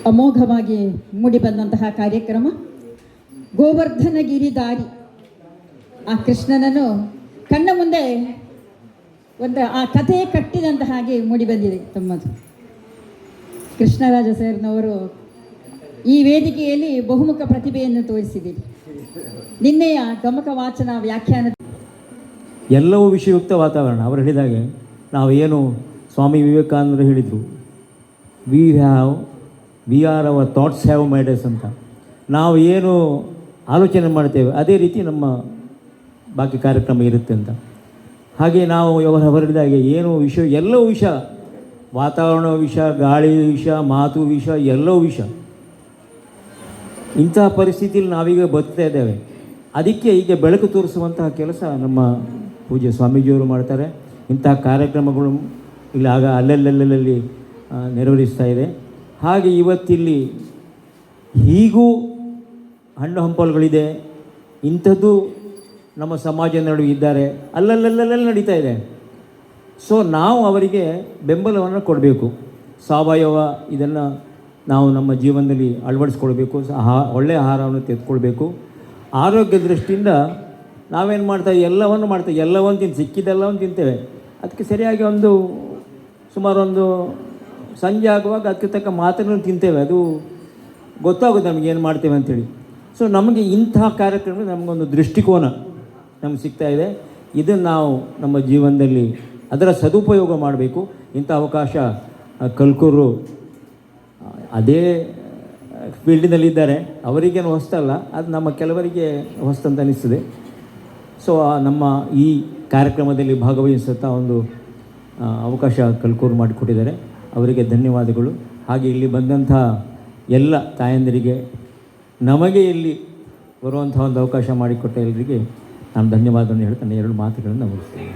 ಅಮೋಘವಾಗಿ ಮೂಡಿಬಂದಂತಹ ಕಾರ್ಯಕ್ರಮ. ಗೋವರ್ಧನ ಗಿರಿದಾರಿ ಆ ಕೃಷ್ಣನನ್ನು ಕಣ್ಣ ಮುಂದೆ ಒಂದು ಆ ಕಥೆ ಕಟ್ಟಿದಂತ ಹಾಗೆ ಮೂಡಿಬಂದಿದೆ ತಮ್ಮದು. ಕೃಷ್ಣರಾಜ ಸರ್ನವರು ಈ ವೇದಿಕೆಯಲ್ಲಿ ಬಹುಮುಖ ಪ್ರತಿಭೆಯನ್ನು ತೋರಿಸಿದ್ದೀರಿ. ನಿನ್ನೆಯ ಗಮಕ ವಾಚನ ವ್ಯಾಖ್ಯಾನ
ಎಲ್ಲವೂ ವಿಷಯುಕ್ತ ವಾತಾವರಣ. ಅವರು ಹೇಳಿದಾಗೆ ನಾವು ಏನು ಸ್ವಾಮಿ ವಿವೇಕಾನಂದರು ಹೇಳಿದರು, we are our thoughts have made us ಅಂತ. ನಾವು ಏನು ಆಲೋಚನೆ ಮಾಡ್ತೇವೆ ಅದೇ ರೀತಿ ನಮ್ಮ ಬಾಕಿ ಕಾರ್ಯಕ್ರಮ ಇರುತ್ತೆ ಅಂತ. ಹಾಗೆ ನಾವು ಹೊರಡಿದಾಗೆ ಏನು ವಿಷಯ, ಎಲ್ಲವೂ ವಿಷ, ವಾತಾವರಣ ವಿಷ, ಗಾಳಿ ವಿಷ, ಮಾತು ವಿಷ, ಎಲ್ಲವೂ ವಿಷ. ಇಂತಹ ಪರಿಸ್ಥಿತಿಯಲ್ಲಿ ನಾವೀಗ ಬದುಕ್ತಾ ಇದ್ದೇವೆ. ಅದಕ್ಕೆ ಈಗ ಬೆಳಕು ತೋರಿಸುವಂತಹ ಕೆಲಸ ನಮ್ಮ ಪೂಜ್ಯ ಸ್ವಾಮೀಜಿಯವರು ಮಾಡ್ತಾರೆ. ಇಂತಹ ಕಾರ್ಯಕ್ರಮಗಳು ಇಲ್ಲಿ ಅಲ್ಲಲ್ಲಿ ನೆರವೇರಿಸ್ತಾ ಇದೆ. ಹಾಗೆ ಇವತ್ತಿಲ್ಲಿ ಹೀಗೂ ಹಣ್ಣು ಹಂಪಲುಗಳಿದೆ, ಇಂಥದ್ದು ನಮ್ಮ ಸಮಾಜದ ನಡುವೆ ಇದ್ದಾರೆ, ಅಲ್ಲಲ್ಲಿ ನಡೀತಾ ಇದೆ. ಸೊ ನಾವು ಅವರಿಗೆ ಬೆಂಬಲವನ್ನು ಕೊಡಬೇಕು. ಸಾವಯವ ಇದನ್ನು ನಾವು ನಮ್ಮ ಜೀವನದಲ್ಲಿ ಅಳವಡಿಸ್ಕೊಳ್ಬೇಕು. ಒಳ್ಳೆಯ ಆಹಾರವನ್ನು ತೆಗೆದುಕೊಳ್ಬೇಕು. ಆರೋಗ್ಯ ದೃಷ್ಟಿಯಿಂದ ನಾವೇನು ಮಾಡ್ತೇವೆ, ಎಲ್ಲವನ್ನು ಸಿಕ್ಕಿದ್ದೆಲ್ಲವನ್ನು ತಿಂತೇವೆ. ಅದಕ್ಕೆ ಸರಿಯಾಗಿ ಸುಮಾರು ಸಂಜೆ ಆಗುವಾಗ ಅದಕ್ಕೆ ತಕ್ಕ ಮಾತ್ರೆಗಳನ್ನು ತಿಂತೇವೆ. ಅದು ಗೊತ್ತಾಗುತ್ತೆ ನಮಗೆ ಏನು ಮಾಡ್ತೇವೆ ಅಂಥೇಳಿ. ಸೊ ನಮಗೆ ಇಂತಹ ಕಾರ್ಯಕ್ರಮ ನಮಗೊಂದು ದೃಷ್ಟಿಕೋನ ನಮ್ಗೆ ಸಿಗ್ತಾ ಇದೆ. ಇದನ್ನು ನಾವು ನಮ್ಮ ಜೀವನದಲ್ಲಿ ಅದರ ಸದುಪಯೋಗ ಮಾಡಬೇಕು. ಇಂಥ ಅವಕಾಶ ಕಲ್ಕೂರು ಅದೇ ಫೀಲ್ಡಿನಲ್ಲಿದ್ದಾರೆ, ಅವರಿಗೇನು ಹೊಸ್ತಲ್ಲ, ಅದು ನಮ್ಮ ಕೆಲವರಿಗೆ ಹೊಸ್ತಂತ ಅನಿಸ್ತದೆ. ಸೊ ನಮ್ಮ ಈ ಕಾರ್ಯಕ್ರಮದಲ್ಲಿ ಭಾಗವಹಿಸುತ್ತಾ ಒಂದು ಅವಕಾಶ ಕಲ್ಕೂರು ಮಾಡಿಕೊಟ್ಟಿದ್ದಾರೆ, ಅವರಿಗೆ ಧನ್ಯವಾದಗಳು. ಹಾಗೆ ಇಲ್ಲಿ ಬಂದಂಥ ಎಲ್ಲ ತಾಯಂದಿರಿಗೆ, ನಮಗೆ ಇಲ್ಲಿ ಬರುವಂಥ ಒಂದು ಅವಕಾಶ ಮಾಡಿಕೊಟ್ಟ ಎಲ್ಲರಿಗೆ ನಾನು ಧನ್ಯವಾದವನ್ನು ಹೇಳಿ ನನ್ನ 2 ಮಾತುಗಳನ್ನು ಮುಗಿಸ್ತೇನೆ.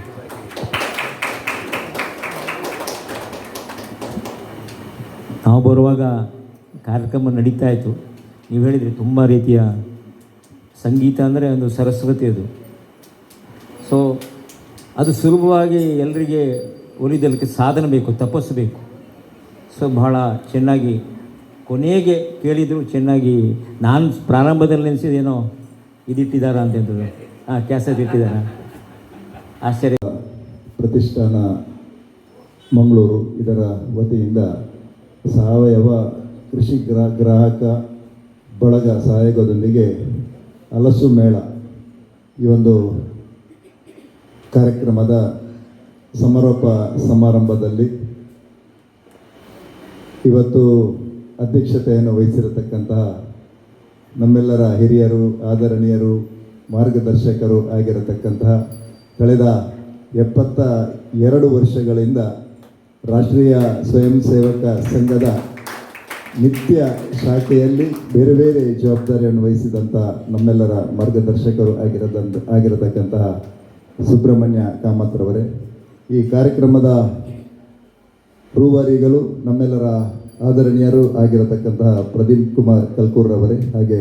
ನಾವು ಬರುವಾಗ ಕಾರ್ಯಕ್ರಮ ನಡೀತಾ ಇತ್ತು. ನೀವು ಹೇಳಿದ್ರಿ ತುಂಬ ರೀತಿಯ ಸಂಗೀತ ಅಂದರೆ ಒಂದು ಸರಸ್ವತಿ ಅದು. ಸೊ ಅದು ಸುಲಭವಾಗಿ ಎಲ್ಲರಿಗೆ ಒಲಿದಲಿಕ್ಕೆ ಸಾಧನೆ ಬೇಕು, ತಪಸ್ಸು ಬೇಕು. ಸೊ ಬಹಳ ಚೆನ್ನಾಗಿ ಕೊನೆಗೆ ಕೇಳಿದರು, ಚೆನ್ನಾಗಿ. ನಾನು ಪ್ರಾರಂಭದಲ್ಲಿ ನೆನೆಸಿದೇನೋ ಇದಿಟ್ಟಿದ್ದಾರ ಅಂತಂದರು, ಕ್ಯಾಸೆಟ್ ಇಟ್ಟಿದ್ದಾರೆ. ಆಶ್ಚರ್ಯ.
ಪ್ರತಿಷ್ಠಾನ ಮಂಗಳೂರು ಇದರ ವತಿಯಿಂದ ಸಾವಯವ ಕೃಷಿ ಗ್ರಾಹಕ ಬಳಗ ಸಹಯೋಗದೊಂದಿಗೆ ಹಲಸು ಮೇಳ ಈ ಒಂದು ಕಾರ್ಯಕ್ರಮದ ಸಮಾರೋಪ ಸಮಾರಂಭದಲ್ಲಿ ಇವತ್ತು ಅಧ್ಯಕ್ಷತೆಯನ್ನು ವಹಿಸಿರತಕ್ಕಂತಹ ನಮ್ಮೆಲ್ಲರ ಹಿರಿಯರು, ಆದರಣೀಯರು, ಮಾರ್ಗದರ್ಶಕರು ಆಗಿರತಕ್ಕಂತಹ ಕಳೆದ 72 ವರ್ಷಗಳಿಂದ ರಾಷ್ಟ್ರೀಯ ಸ್ವಯಂ ಸೇವಕ ಸಂಘದ ನಿತ್ಯ ಶಾಖೆಯಲ್ಲಿ ಬೇರೆ ಬೇರೆ ಜವಾಬ್ದಾರಿಯನ್ನು ವಹಿಸಿದಂಥ ನಮ್ಮೆಲ್ಲರ ಮಾರ್ಗದರ್ಶಕರು ಆಗಿರತಕ್ಕಂತಹ ಸುಬ್ರಹ್ಮಣ್ಯ ಕಾಮತ್ರವರೇ, ಈ ಕಾರ್ಯಕ್ರಮದ ರೂವಾರಿಗಳು ನಮ್ಮೆಲ್ಲರ ಆದರಣೀಯರು ಆಗಿರತಕ್ಕಂತಹ ಪ್ರದೀಪ್ ಕುಮಾರ್ ಕಲ್ಕೂರ್ರವರೇ, ಹಾಗೆ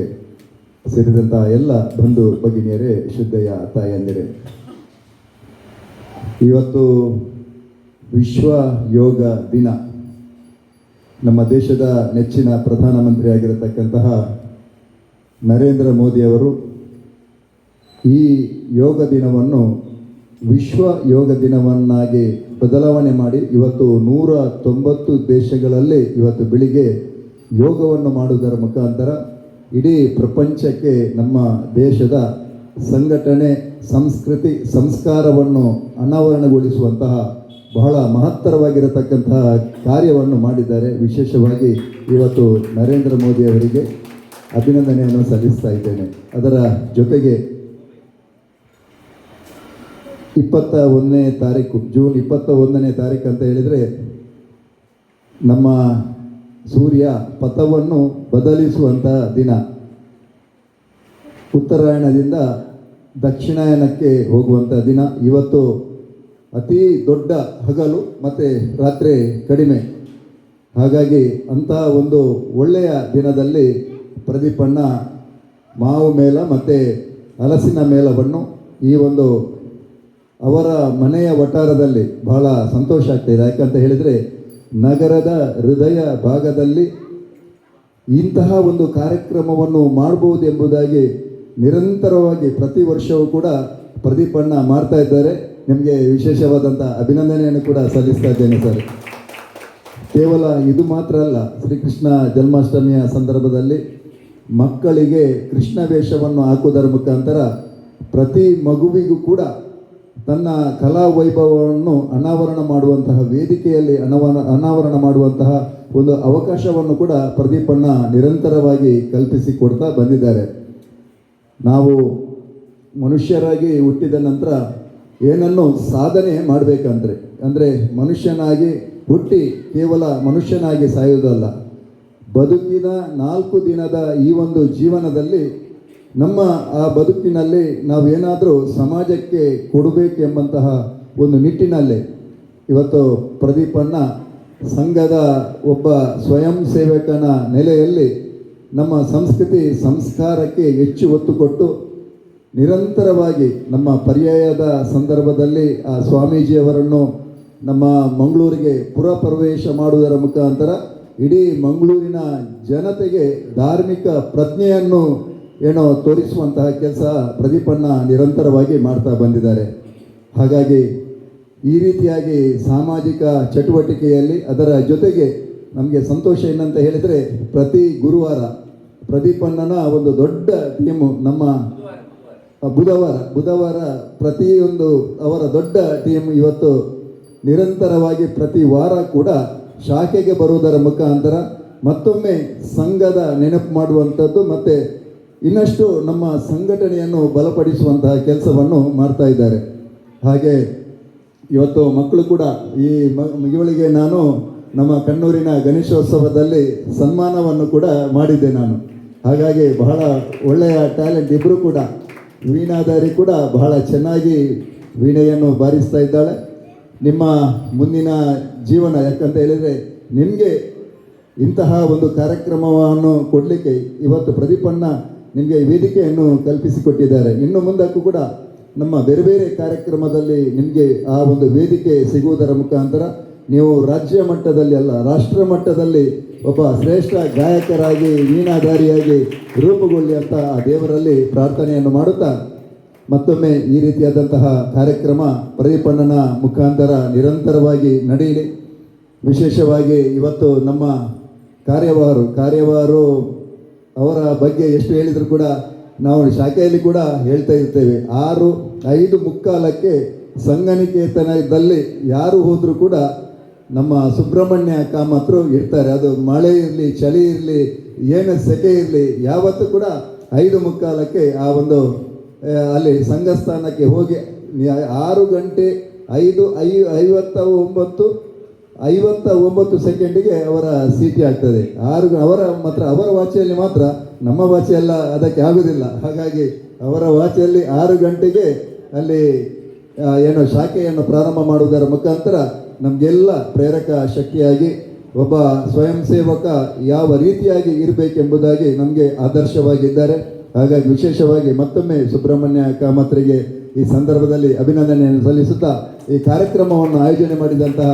ಸೇರಿದಂತಹ ಎಲ್ಲ ಬಂಧು ಭಗಿನಿಯರೇ, ಶುದ್ಧೆಯ ತಾಯಂದಿರೇ, ಇವತ್ತು ವಿಶ್ವ ಯೋಗ ದಿನ. ನಮ್ಮ ದೇಶದ ನೆಚ್ಚಿನ ಪ್ರಧಾನಮಂತ್ರಿ ಆಗಿರತಕ್ಕಂತಹ ನರೇಂದ್ರ ಮೋದಿಯವರು ಈ ಯೋಗ ದಿನವನ್ನು ವಿಶ್ವ ಯೋಗ ದಿನವನ್ನಾಗಿ ಬದಲಾವಣೆ ಮಾಡಿ ಇವತ್ತು 190 ದೇಶಗಳಲ್ಲಿ ಇವತ್ತು ಬೆಳಿಗ್ಗೆ ಯೋಗವನ್ನು ಮಾಡುವುದರ ಮುಖಾಂತರ ಇಡೀ ಪ್ರಪಂಚಕ್ಕೆ ನಮ್ಮ ದೇಶದ ಸಂಘಟನೆ, ಸಂಸ್ಕೃತಿ, ಸಂಸ್ಕಾರವನ್ನು ಅನಾವರಣಗೊಳಿಸುವಂತಹ ಬಹಳ ಮಹತ್ತರವಾಗಿರತಕ್ಕಂತಹ ಕಾರ್ಯವನ್ನು ಮಾಡಿದ್ದಾರೆ. ವಿಶೇಷವಾಗಿ ಇವತ್ತು ನರೇಂದ್ರ ಮೋದಿ ಅವರಿಗೆ ಅಭಿನಂದನೆಯನ್ನು ಸಲ್ಲಿಸ್ತಾ ಇದ್ದೇನೆ. ಅದರ ಜೊತೆಗೆ 21ನೇ ತಾರೀಕು, ಜೂನ್ 21ನೇ ತಾರೀಕು ಅಂತ ಹೇಳಿದರೆ ನಮ್ಮ ಸೂರ್ಯ ಪಥವನ್ನು ಬದಲಿಸುವಂತಹ ದಿನ. ಉತ್ತರಾಯಣದಿಂದ ದಕ್ಷಿಣಾಯನಕ್ಕೆ ಹೋಗುವಂಥ ದಿನ. ಇವತ್ತು ಅತಿ ದೊಡ್ಡ ಹಗಲು ಮತ್ತು ರಾತ್ರಿ ಕಡಿಮೆ. ಹಾಗಾಗಿ ಅಂತಹ ಒಂದು ಒಳ್ಳೆಯ ದಿನದಲ್ಲಿ ಪ್ರದೀಪಣ್ಣ ಮಾವು ಮೇಳ ಮತ್ತು ಹಲಸಿನ ಮೇಳವನ್ನು ಈ ಒಂದು ಅವರ ಮನೆಯ ವಠಾರದಲ್ಲಿ ಬಹಳ ಸಂತೋಷ ಆಗ್ತಾಯಿದೆ. ಯಾಕಂತ ಹೇಳಿದರೆ ನಗರದ ಹೃದಯ ಭಾಗದಲ್ಲಿ ಇಂತಹ ಒಂದು ಕಾರ್ಯಕ್ರಮವನ್ನು ಮಾಡ್ಬೋದು ಎಂಬುದಾಗಿ ನಿರಂತರವಾಗಿ ಪ್ರತಿ ವರ್ಷವೂ ಕೂಡ ಪ್ರದೀಪಣ್ಣ ಮಾಡ್ತಾ ಇದ್ದಾರೆ. ನಿಮಗೆ ವಿಶೇಷವಾದಂಥ ಅಭಿನಂದನೆಯನ್ನು ಕೂಡ ಸಲ್ಲಿಸ್ತಾ ಇದ್ದೇನೆ ಸರ್. ಕೇವಲ ಇದು ಮಾತ್ರ ಅಲ್ಲ, ಶ್ರೀಕೃಷ್ಣ ಜನ್ಮಾಷ್ಟಮಿಯ ಸಂದರ್ಭದಲ್ಲಿ ಮಕ್ಕಳಿಗೆ ಕೃಷ್ಣ ವೇಷವನ್ನು ಹಾಕುವುದರ ಮುಖಾಂತರ ಪ್ರತಿ ಮಗುವಿಗೂ ಕೂಡ ತನ್ನ ಕಲಾ ವೈಭವವನ್ನು ಅನಾವರಣ ಮಾಡುವಂತಹ ವೇದಿಕೆಯಲ್ಲಿ ಅನಾವರಣ ಮಾಡುವಂತಹ ಒಂದು ಅವಕಾಶವನ್ನು ಕೂಡ ಪ್ರದೀಪಣ್ಣ ನಿರಂತರವಾಗಿ ಕಲ್ಪಿಸಿಕೊಡ್ತಾ ಬಂದಿದ್ದಾರೆ. ನಾವು ಮನುಷ್ಯರಾಗಿ ಹುಟ್ಟಿದ ನಂತರ ಏನನ್ನು ಸಾಧನೆ ಮಾಡಬೇಕಂದ್ರೆ ಮನುಷ್ಯನಾಗಿ ಹುಟ್ಟಿ ಕೇವಲ ಮನುಷ್ಯನಾಗಿ ಸಾಯುವುದಲ್ಲ, ಬದುಕಿನ 4 ದಿನದ ಈ ಒಂದು ಜೀವನದಲ್ಲಿ ನಮ್ಮ ಆ ಬದುಕಿನಲ್ಲಿ ನಾವೇನಾದರೂ ಸಮಾಜಕ್ಕೆ ಕೊಡಬೇಕೆಂಬಂತಹ ಒಂದು ನಿಟ್ಟಿನಲ್ಲಿ ಇವತ್ತು ಪ್ರದೀಪಣ್ಣ ಸಂಘದ ಒಬ್ಬ ಸ್ವಯಂ ಸೇವಕನ ನೆಲೆಯಲ್ಲಿ ನಮ್ಮ ಸಂಸ್ಕೃತಿ ಸಂಸ್ಕಾರಕ್ಕೆ ಹೆಚ್ಚು ಒತ್ತು ಕೊಟ್ಟು ನಿರಂತರವಾಗಿ ನಮ್ಮ ಪರ್ಯಾಯದ ಸಂದರ್ಭದಲ್ಲಿ ಆ ಸ್ವಾಮೀಜಿಯವರನ್ನು ನಮ್ಮ ಮಂಗಳೂರಿಗೆ ಪುರಪ್ರವೇಶ ಮಾಡುವುದರ ಮುಖಾಂತರ ಇಡೀ ಮಂಗಳೂರಿನ ಜನತೆಗೆ ಧಾರ್ಮಿಕ ಪ್ರಜ್ಞೆಯನ್ನು ತೋರಿಸುವಂತಹ ಕೆಲಸ ಪ್ರದೀಪಣ್ಣ ನಿರಂತರವಾಗಿ ಮಾಡ್ತಾ ಬಂದಿದ್ದಾರೆ. ಹಾಗಾಗಿ ಈ ರೀತಿಯಾಗಿ ಸಾಮಾಜಿಕ ಚಟುವಟಿಕೆಯಲ್ಲಿ ಅದರ ಜೊತೆಗೆ ನಮಗೆ ಸಂತೋಷ ಏನಂತ ಹೇಳಿದರೆ ಪ್ರತಿ ಗುರುವಾರ ಪ್ರದೀಪಣ್ಣನ ಒಂದು ದೊಡ್ಡ ಟೀಮು ನಮ್ಮ ಬುಧವಾರ ಪ್ರತಿಯೊಂದು ಅವರ ದೊಡ್ಡ ಟೀಮ್ ಇವತ್ತು ನಿರಂತರವಾಗಿ ಪ್ರತಿ ವಾರ ಕೂಡ ಶಾಖೆಗೆ ಬರುವುದರ ಮುಖಾಂತರ ಮತ್ತೊಮ್ಮೆ ಸಂಘದ ನೆನಪು ಮಾಡುವಂಥದ್ದು ಮತ್ತು ಇನ್ನಷ್ಟು ನಮ್ಮ ಸಂಘಟನೆಯನ್ನು ಬಲಪಡಿಸುವಂತಹ ಕೆಲಸವನ್ನು ಮಾಡ್ತಾ ಇದ್ದಾರೆ. ಹಾಗೆ ಇವತ್ತು ಮಕ್ಕಳು ಕೂಡ ಈ ಇವಳಿಗೆ ನಾನು ನಮ್ಮ ಕಣ್ಣೂರಿನ ಗಣೇಶೋತ್ಸವದಲ್ಲಿ ಸನ್ಮಾನವನ್ನು ಕೂಡ ಮಾಡಿದ್ದೆ ನಾನು. ಹಾಗಾಗಿ ಬಹಳ ಒಳ್ಳೆಯ ಟ್ಯಾಲೆಂಟ್ ಇಬ್ಬರು ಕೂಡ. ವೀಣಾಧಾರಿ ಕೂಡ ಬಹಳ ಚೆನ್ನಾಗಿ ವೀಣೆಯನ್ನು ಬಾರಿಸ್ತಾ ಇದ್ದಾಳೆ. ನಿಮ್ಮ ಮುಂದಿನ ಜೀವನ ಯಾಕಂತ ಹೇಳಿದರೆ ನಿಮಗೆ ಇಂತಹ ಒಂದು ಕಾರ್ಯಕ್ರಮವನ್ನು ಕೊಡಲಿಕ್ಕೆ ಇವತ್ತು ಪ್ರದೀಪಣ್ಣ ನಿಮಗೆ ವೇದಿಕೆಯನ್ನು ಕಲ್ಪಿಸಿಕೊಟ್ಟಿದ್ದಾರೆ. ಇನ್ನು ಮುಂದಕ್ಕೂ ಕೂಡ ನಮ್ಮ ಬೇರೆ ಬೇರೆ ಕಾರ್ಯಕ್ರಮದಲ್ಲಿ ನಿಮಗೆ ಆ ಒಂದು ವೇದಿಕೆ ಸಿಗುವುದರ ಮುಖಾಂತರ ನೀವು ರಾಜ್ಯ ಮಟ್ಟದಲ್ಲಿ ಅಲ್ಲ ರಾಷ್ಟ್ರ ಮಟ್ಟದಲ್ಲಿ ಒಬ್ಬ ಶ್ರೇಷ್ಠ ಗಾಯಕರಾಗಿ ವೀಣಾಧಾರಿಯಾಗಿ ರೂಪುಗೊಳ್ಳಿ ಅಂತ ಆ ದೇವರಲ್ಲಿ ಪ್ರಾರ್ಥನೆಯನ್ನು ಮಾಡುತ್ತಾ ಮತ್ತೊಮ್ಮೆ ಈ ರೀತಿಯಾದಂತಹ ಕಾರ್ಯಕ್ರಮ ಪ್ರದೀಪಣ್ಣನ ಮುಖಾಂತರ ನಿರಂತರವಾಗಿ ನಡೆಯಲಿ. ವಿಶೇಷವಾಗಿ ಇವತ್ತು ನಮ್ಮ ಕಾರ್ಯವಾರು ಅವರ ಬಗ್ಗೆ ಎಷ್ಟು ಹೇಳಿದರೂ ಕೂಡ ನಾವು ಶಾಖೆಯಲ್ಲಿ ಕೂಡ ಹೇಳ್ತಾ ಇರ್ತೇವೆ. 6:05 ಸಂಘನಿಕೇತನದಲ್ಲಿ ಯಾರು ಹೋದರೂ ಕೂಡ ನಮ್ಮ ಸುಬ್ರಹ್ಮಣ್ಯ ಕಾಮತ್ರು ಇರ್ತಾರೆ. ಅದು ಮಳೆ ಇರಲಿ, ಚಳಿ ಇರಲಿ, ಏನು ಸೆಕೆ ಇರಲಿ, ಯಾವತ್ತೂ ಕೂಡ 5:45 ಆ ಒಂದು ಅಲ್ಲಿ ಸಂಘಸ್ಥಾನಕ್ಕೆ ಹೋಗಿ 6 ಗಂಟೆ 59 ಸೆಕೆಂಡಿಗೆ ಅವರ ಸೀಟಿ ಆಗ್ತದೆ. ಅವರ ವಾಚಿಯಲ್ಲಿ ಮಾತ್ರ, ನಮ್ಮ ವಾಚಿಯೆಲ್ಲ ಅದಕ್ಕೆ ಆಗುವುದಿಲ್ಲ. ಹಾಗಾಗಿ ಅವರ ವಾಚಿಯಲ್ಲಿ 6 ಗಂಟೆಗೆ ಅಲ್ಲಿ ಏನು ಶಾಖೆಯನ್ನು ಪ್ರಾರಂಭ ಮಾಡುವುದರ ಮುಖಾಂತರ ನಮಗೆಲ್ಲ ಪ್ರೇರಕ ಶಕ್ತಿಯಾಗಿ ಒಬ್ಬ ಸ್ವಯಂ ಸೇವಕ ಯಾವ ರೀತಿಯಾಗಿ ಇರಬೇಕೆಂಬುದಾಗಿ ನಮಗೆ ಆದರ್ಶವಾಗಿದ್ದಾರೆ. ಹಾಗಾಗಿ ವಿಶೇಷವಾಗಿ ಮತ್ತೊಮ್ಮೆ ಸುಬ್ರಹ್ಮಣ್ಯ ಕಾಮತ್ರಿಗೆ ಈ ಸಂದರ್ಭದಲ್ಲಿ ಅಭಿನಂದನೆಯನ್ನು ಸಲ್ಲಿಸುತ್ತಾ ಈ ಕಾರ್ಯಕ್ರಮವನ್ನು ಆಯೋಜನೆ ಮಾಡಿದಂತಹ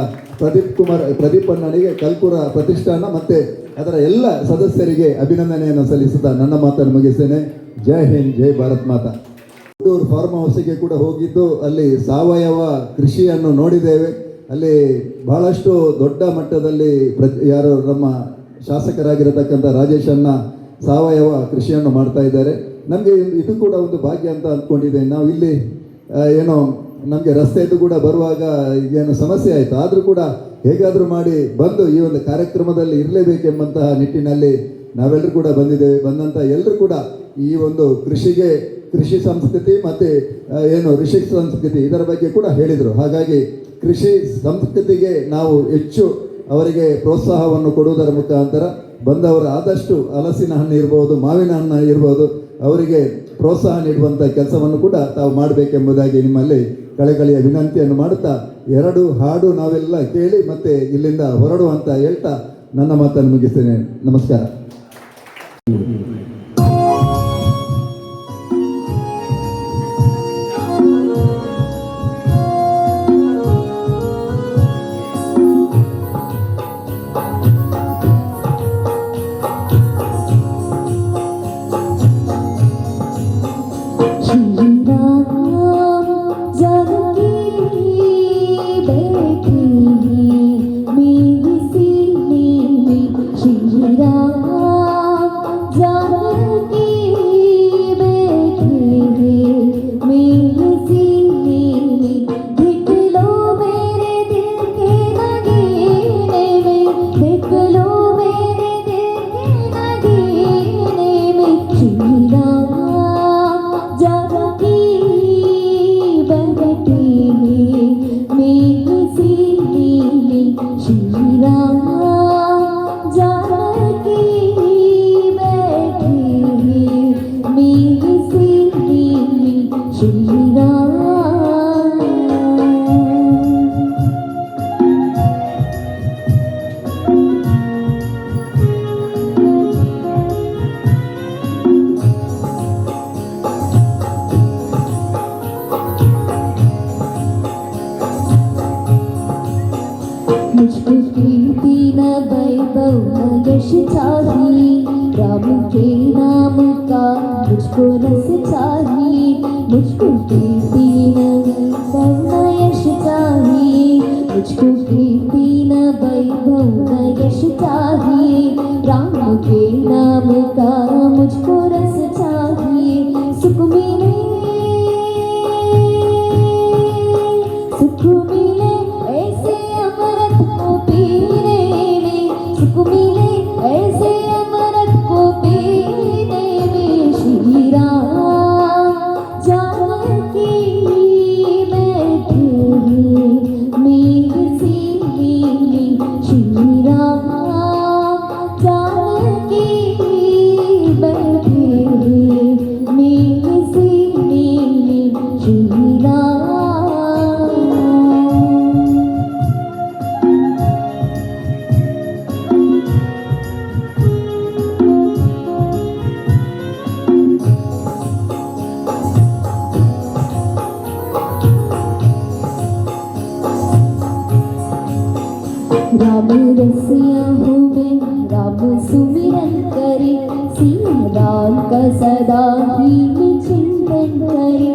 ಪ್ರದೀಪಣ್ಣನಿಗೆ ಕಲ್ಕೂರ ಪ್ರತಿಷ್ಠಾನ ಮತ್ತು ಅದರ ಎಲ್ಲ ಸದಸ್ಯರಿಗೆ ಅಭಿನಂದನೆಯನ್ನು ಸಲ್ಲಿಸುತ್ತಾ ನನ್ನ ಮಾತನ್ನು ಮುಗಿಸ್ತೇನೆ. ಜೈ ಹಿಂದ್, ಜೈ ಭಾರತ್ ಮಾತಾ. ಹುಟ್ಟೂರು ಫಾರ್ಮ್ ಹೌಸಿಗೆ ಕೂಡ ಹೋಗಿದ್ದು ಅಲ್ಲಿ ಸಾವಯವ ಕೃಷಿಯನ್ನು ನೋಡಿದ್ದೇವೆ. ಅಲ್ಲಿ ಬಹಳಷ್ಟು ದೊಡ್ಡ ಮಟ್ಟದಲ್ಲಿ ಯಾರು ನಮ್ಮ ಶಾಸಕರಾಗಿರತಕ್ಕಂಥ ರಾಜೇಶನ್ನ ಸಾವಯವ ಕೃಷಿಯನ್ನು ಮಾಡ್ತಾ ಇದ್ದಾರೆ. ನಮಗೆ ಇದು ಕೂಡ ಒಂದು ಭಾಗ್ಯ ಅಂತ ಅಂದ್ಕೊಂಡಿದ್ದೇನೆ. ನಾವು ಇಲ್ಲಿ ಏನೋ ನಮಗೆ ರಸ್ತೆಯದ್ದು ಕೂಡ ಬರುವಾಗ ಏನು ಸಮಸ್ಯೆ ಆಯಿತು, ಆದರೂ ಕೂಡ ಹೇಗಾದರೂ ಮಾಡಿ ಬಂದು ಈ ಒಂದು ಕಾರ್ಯಕ್ರಮದಲ್ಲಿ ಇರಲೇಬೇಕೆಂಬಂತಹ ನಿಟ್ಟಿನಲ್ಲಿ ನಾವೆಲ್ಲರೂ ಕೂಡ ಬಂದಿದ್ದೇವೆ. ಬಂದಂಥ ಎಲ್ಲರೂ ಕೂಡ ಈ ಒಂದು ಕೃಷಿ ಸಂಸ್ಕೃತಿ ಮತ್ತು ಏನು ಋಷಿ ಸಂಸ್ಕೃತಿ ಇದರ ಬಗ್ಗೆ ಕೂಡ ಹೇಳಿದರು. ಹಾಗಾಗಿ ಕೃಷಿ ಸಂಸ್ಕೃತಿಗೆ ನಾವು ಹೆಚ್ಚು ಅವರಿಗೆ ಪ್ರೋತ್ಸಾಹವನ್ನು ಕೊಡುವುದರ ಮುಖಾಂತರ ಬಂದವರು ಆದಷ್ಟು ಹಲಸಿನ ಹಣ್ಣು ಇರ್ಬೋದು, ಮಾವಿನ ಹಣ್ಣು ಇರ್ಬೋದು, ಅವರಿಗೆ ಪ್ರೋತ್ಸಾಹ ನೀಡುವಂಥ ಕೆಲಸವನ್ನು ಕೂಡ ತಾವು ಮಾಡಬೇಕೆಂಬುದಾಗಿ ನಿಮ್ಮಲ್ಲಿ ಕಳೆಕಳಿಯ ವಿನಂತಿಯನ್ನು ಮಾಡುತ್ತಾ 2 ಹಾಡು ನಾವೆಲ್ಲ ಕೇಳಿ ಮತ್ತೆ ಇಲ್ಲಿಂದ ಹೊರಡು ಅಂತ ಹೇಳ್ತಾ ನನ್ನ ಮಾತನ್ನು ಮುಗಿಸ್ತೇನೆ. ನಮಸ್ಕಾರ.
मुझको रस चाहिए, मुझको कीर्ति न वैभव यश चाहिए, मुझको कीर्ति न वैभव यश चाहिए, राम के नाम का मुझको रस चाहिए। सुख मिले ऐसे अमृत को पीने में, सुख मिले ऐसे अमृत को पीने में, श्री राम जानकी बैठे मेरे सीने में, श्री राम जानकी बैठे मेरे सीने में, श्री राम। राम रसिया हूँ मैं, राम सुमिरन करे, सिया राम का सदा ही मैं चिंतन करे,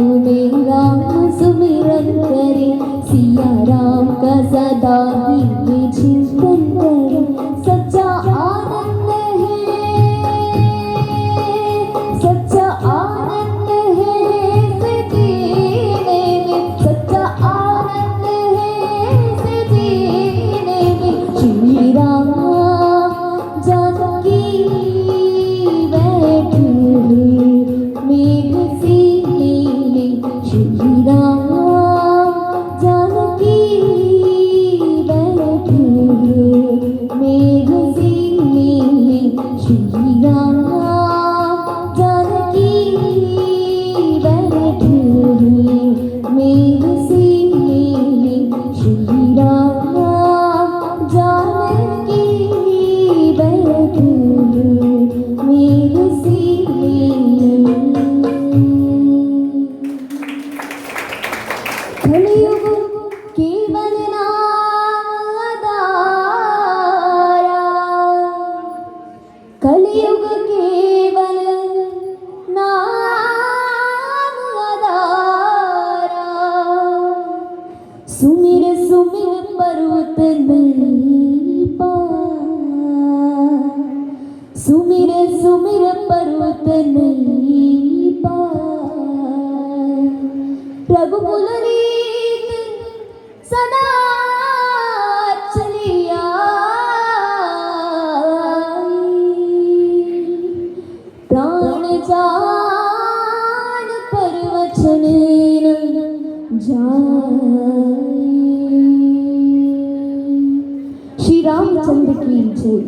हूँ मैं राम सुमिरन करे, सिया राम का सदा ही मैं चिंतन करे। सच्चा आनंद है, सच्चा आनंद है से जीने में, सच्चा आनंद है से जीने में। श्री राम जानकी बैठे मेघ सी नीली, श्री राम जानकी बैठे मेघ सी नीली, श्री राम जानकी बैठे मेघ सी नीली, श्री राम जानकी बैठे मेघ सी नीली। कलियुग केवल नाम आधारा, कलियुग केवल नाम आधारा। सुमिर सुमिर पर्वत नहीं पार, सुमिर सुमिर पर्वत नहीं पार। रघुकुल रीत सदा चली आई, प्राण जान पर वचन न जाई। श्री रामचंद्र की जय।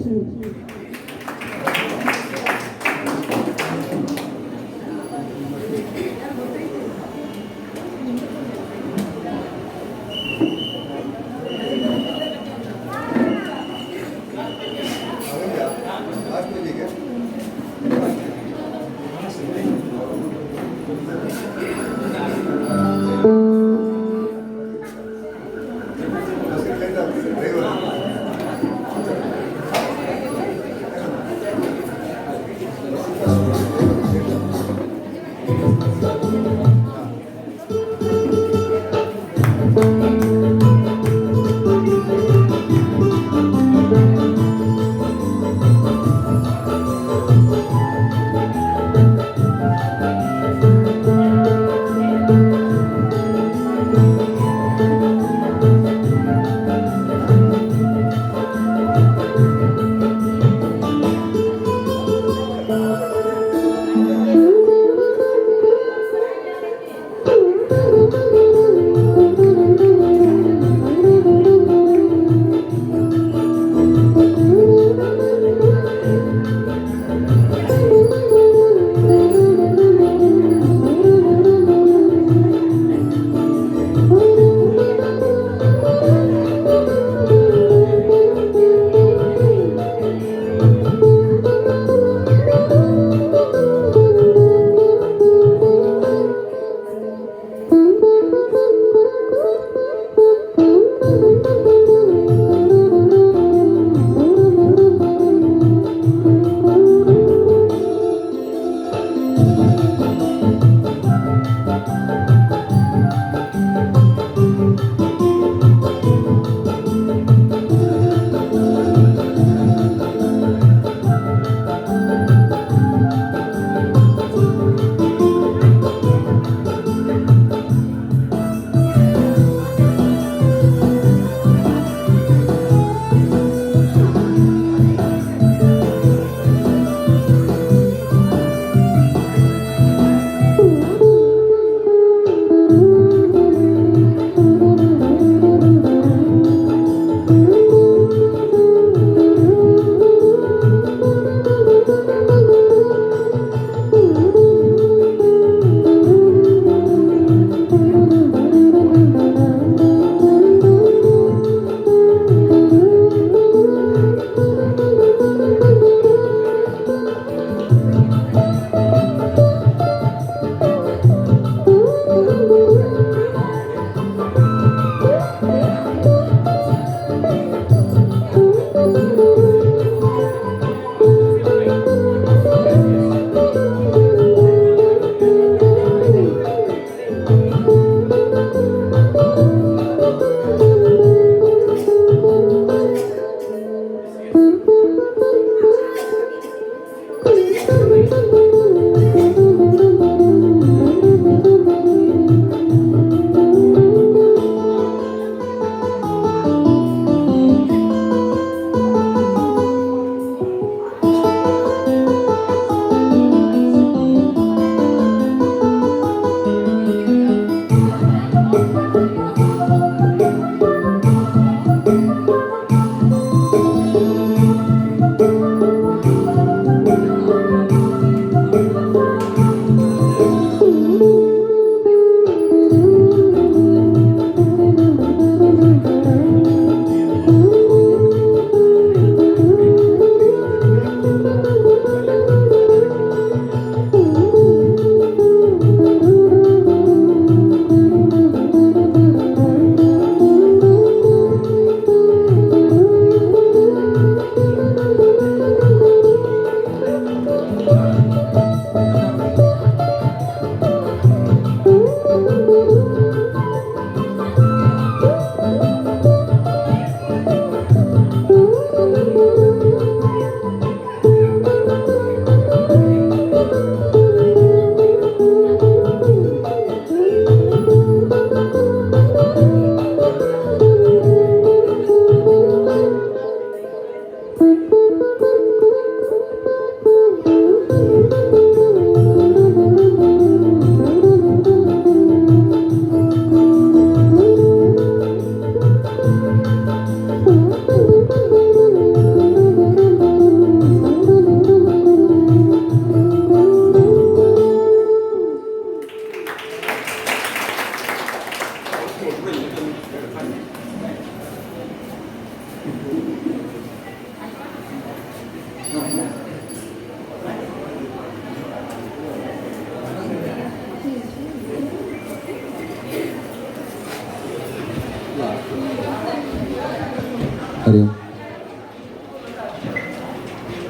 ಹರಿ ಓಂ.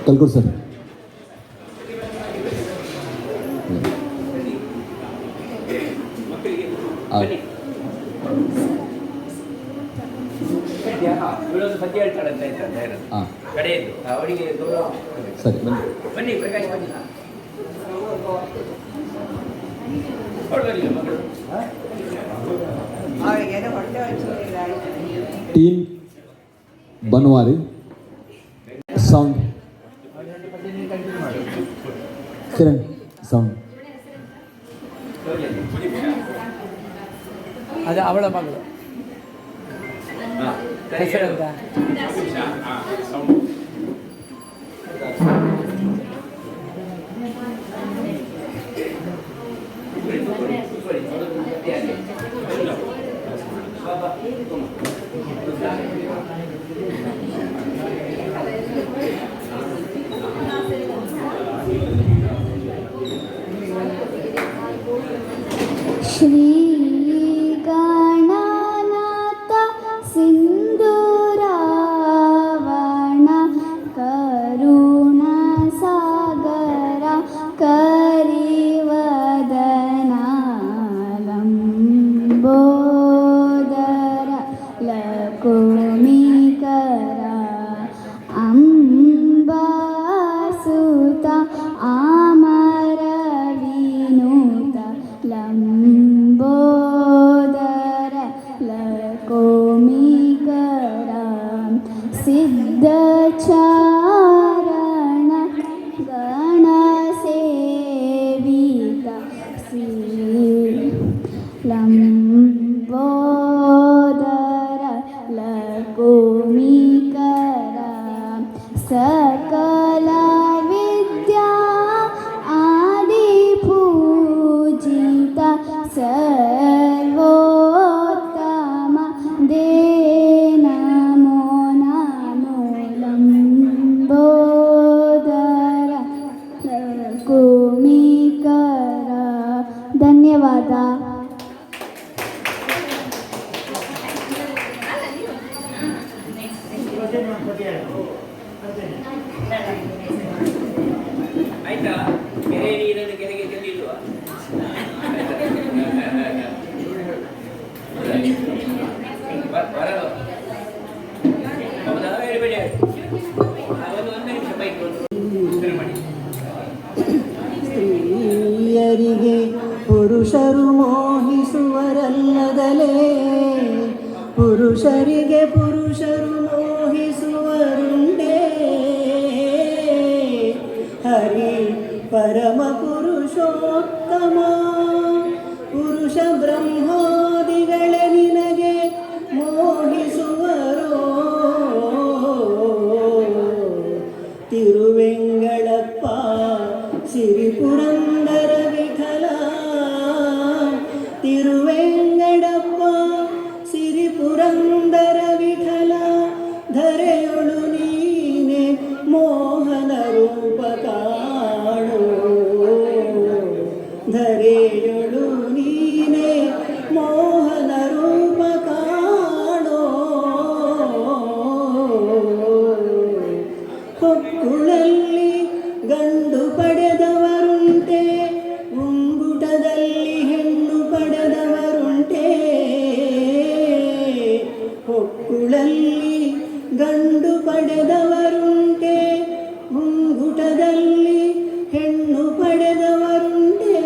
ಕಲ್ಕೂರ್ ಸರ್.
ಇವಳೊಂದು ಪದ್ಯ ಹೇಳ್ತಾಳೆ ಅಂತ ಆಯ್ತಾ ಕಡೆಯದು ಅವಳಿಗೆ ಗೌರವ.
ಸರಿ
ಬನ್ನಿ ಪ್ರಕಾಶ್ ಬನ್ನಿ. ಹೊರಡಲಿಲ್ಲ ಮಗಳು.
Team Banwari sound Kiran sound.
ಅದು ಅವಳ ಮಗಳು ಹೆಸರಂತ
ಶ್ರೀ ಗಣನಾಥ ಸಿಂಧೂರಾವಣ ಕರುಣ ಸಾಗರ ಕರಿವದನ ಲಂಬೋದರ ಲಕುಮಿಕರ ಅಂಬಾಸುತ ಆಮರ ವಿನೂತ ಲಂಬೋದರ ಲಕೋಮಿಕರ ಸಿದ್ಧಚಾರಣ ಗಣಸೇವಿತ ಶ್ರೀ ಲಂಬೋದರ ಲಕೋಮಿಕರ ಸಕಲ ವಿದ್ಯಾ ಆದಿ ಪೂಜಿತ ಸರ್ವೋತ್ತಮ ದೇ ನಮೋ ನಮೋ ಲಂಬೋದರ ಲಕುಮಿಕರ. ಧನ್ಯವಾದ.
ಆಯ್ತಾ? ಕೆರೆ ನೀರನ್ನು ಕೆರೆಗೆ ಚೆಲ್ಲಿಲ್ವಾ? ಬರಲು ಹೌದಾ? ಹೇಳಬೇಡಿ. ಒಂದು ನಿಮಿಷ ಬೈಕ್ ಮಾಡಿ.
ಸ್ತ್ರೀಯರಿಗೆ ಪುರುಷರು ಮೋಹಿಸುವರಲ್ಲದಲೇ, ಪುರುಷರಿಗೆ ಪುರುಷರು ಮೋಹಿಸುವರುಂಡೇ. ಹರಿ ಪರಮ ಪುರುಷೋತ್ತಮ ಪುರುಷ ಬ್ರಹ್ಮಾದಿಗಳೇ ನಿನಗೆ ಮೋಹಿಸುವರೋ. ತಿರುವೆಂಗಳಪ್ಪ ಸಿರಿ ಪುರಂದರ ವಿಠಲ, ತಿರುವೆಂಗಡಪ್ಪ ಸಿರಿ ಪುರಂದರ ವಿಠಲ. ಧರೆಯೊಳು ನೀನೆ ಮೋಹನ ರೂಪ ಕಾಣೋ, ಧರೆಯೊಳು ನೀನೆ ಮೋಹನ ರೂಪ ಕಾಣೋ. ಹೊಕ್ಕುಳಲ್ಲಿ ಗಂಡು ಪಡೆದವರುಂಟೆ, ಉಂಗುಟದಲ್ಲಿ ಹೆಣ್ಣು ಪಡೆದವರುಂಟೆ. ಹೊಕ್ಕುಳಲ್ಲಿ ಗಂಡು ಪಡೆದವರುಂಟೆ, ಉಂಗುಟದಲ್ಲಿ ಹೆಣ್ಣು ಪಡೆದವರುಂಟೆ.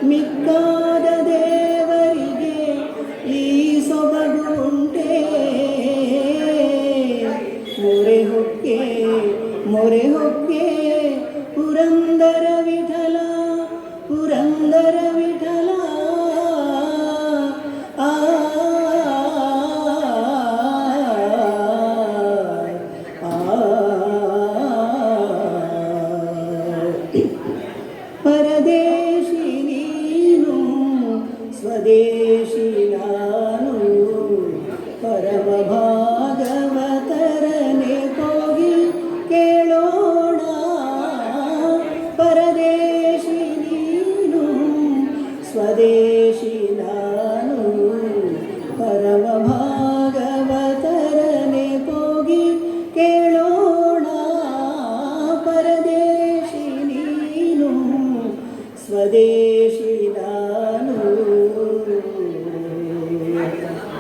ಮಿಕ್ಕಾದ ದೇವರಿಗೆ ಈ ಸೊಬಗು ಉಂಟೆ. ಮೊರೆ ಹೊಕ್ಕೆ ಮೊರೆ ಹೊಕ್ಕೆ ಪುರಂದರ ವಿಠಲ, ಪುರಂದರ ವಿಠಲ. ಆ ಪರದೇಶಿ ನೀನು ಸ್ವದೇಶಿ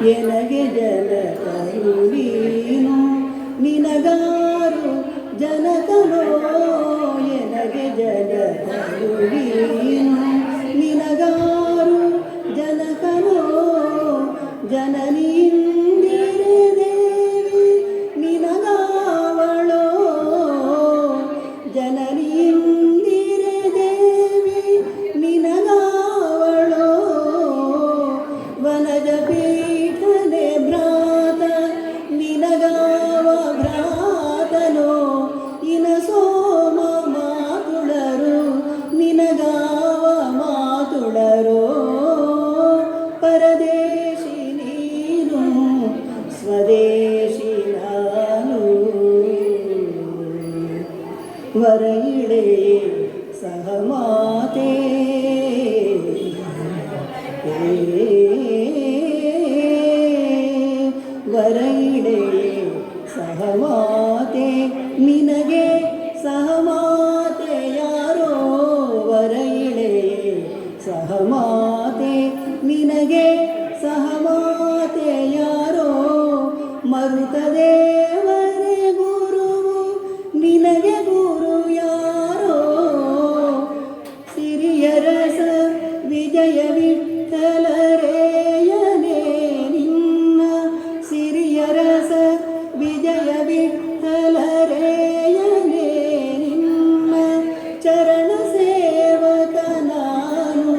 ಎನಗೆ ಜನಕನು ನೀನು ನಿನಗಾರು ಜನಕನೋ ಎನಗೆ ಜನಕನು ನೀನು ನಿನಗಾರು ಜನಕನೋ ಜನನೀಂದಿರೆ ದೇವಿ ನಿನಗಾವಳೋ ಜನನೀಂದಿರೆ ದೇವಿ ನಿನಗಾವಳೋ ವನಜ ಪೀಠನೆ ಭ್ರಾತ ನಿನಗಾವ ಭ್ರಾತನೋ ಇನ ಸೋಮ ಮಾತುಳರು ನಿನಗಾವ ಮಾತುಳರೋ ಪರದೇಶಿ ನೀನು ಸ್ವದೇಶಿ ನಾನು ವರಯಿಳೆ ಸಹಮಾತೆ ವರಯಿಡೆ ಸಹಮಾತೆ ನಿನಗೆ ಸಹಮಾತೆ ಯಾರೋ ವರಯಿಡೆ ಸಹಮಾತೆ ನಿನಗೆ ಸಹಮಾತೆ ಯಾರೋ ಮರುತ ದೇವರೇ ಗುರುವು ನಿನಗೆ ಗುರು ಯಾರೋ ಸಿರಿಯರಸ ವಿಜಯ ವಿಠಲರೇಯನೇ ನಿನ್ನ ಸಿರಿಯರಸ ವಿಜಯ ವಿಠಲರೇಯನೇ ನಿನ್ನ ಚರಣ ಸೇವಕ ನಾನು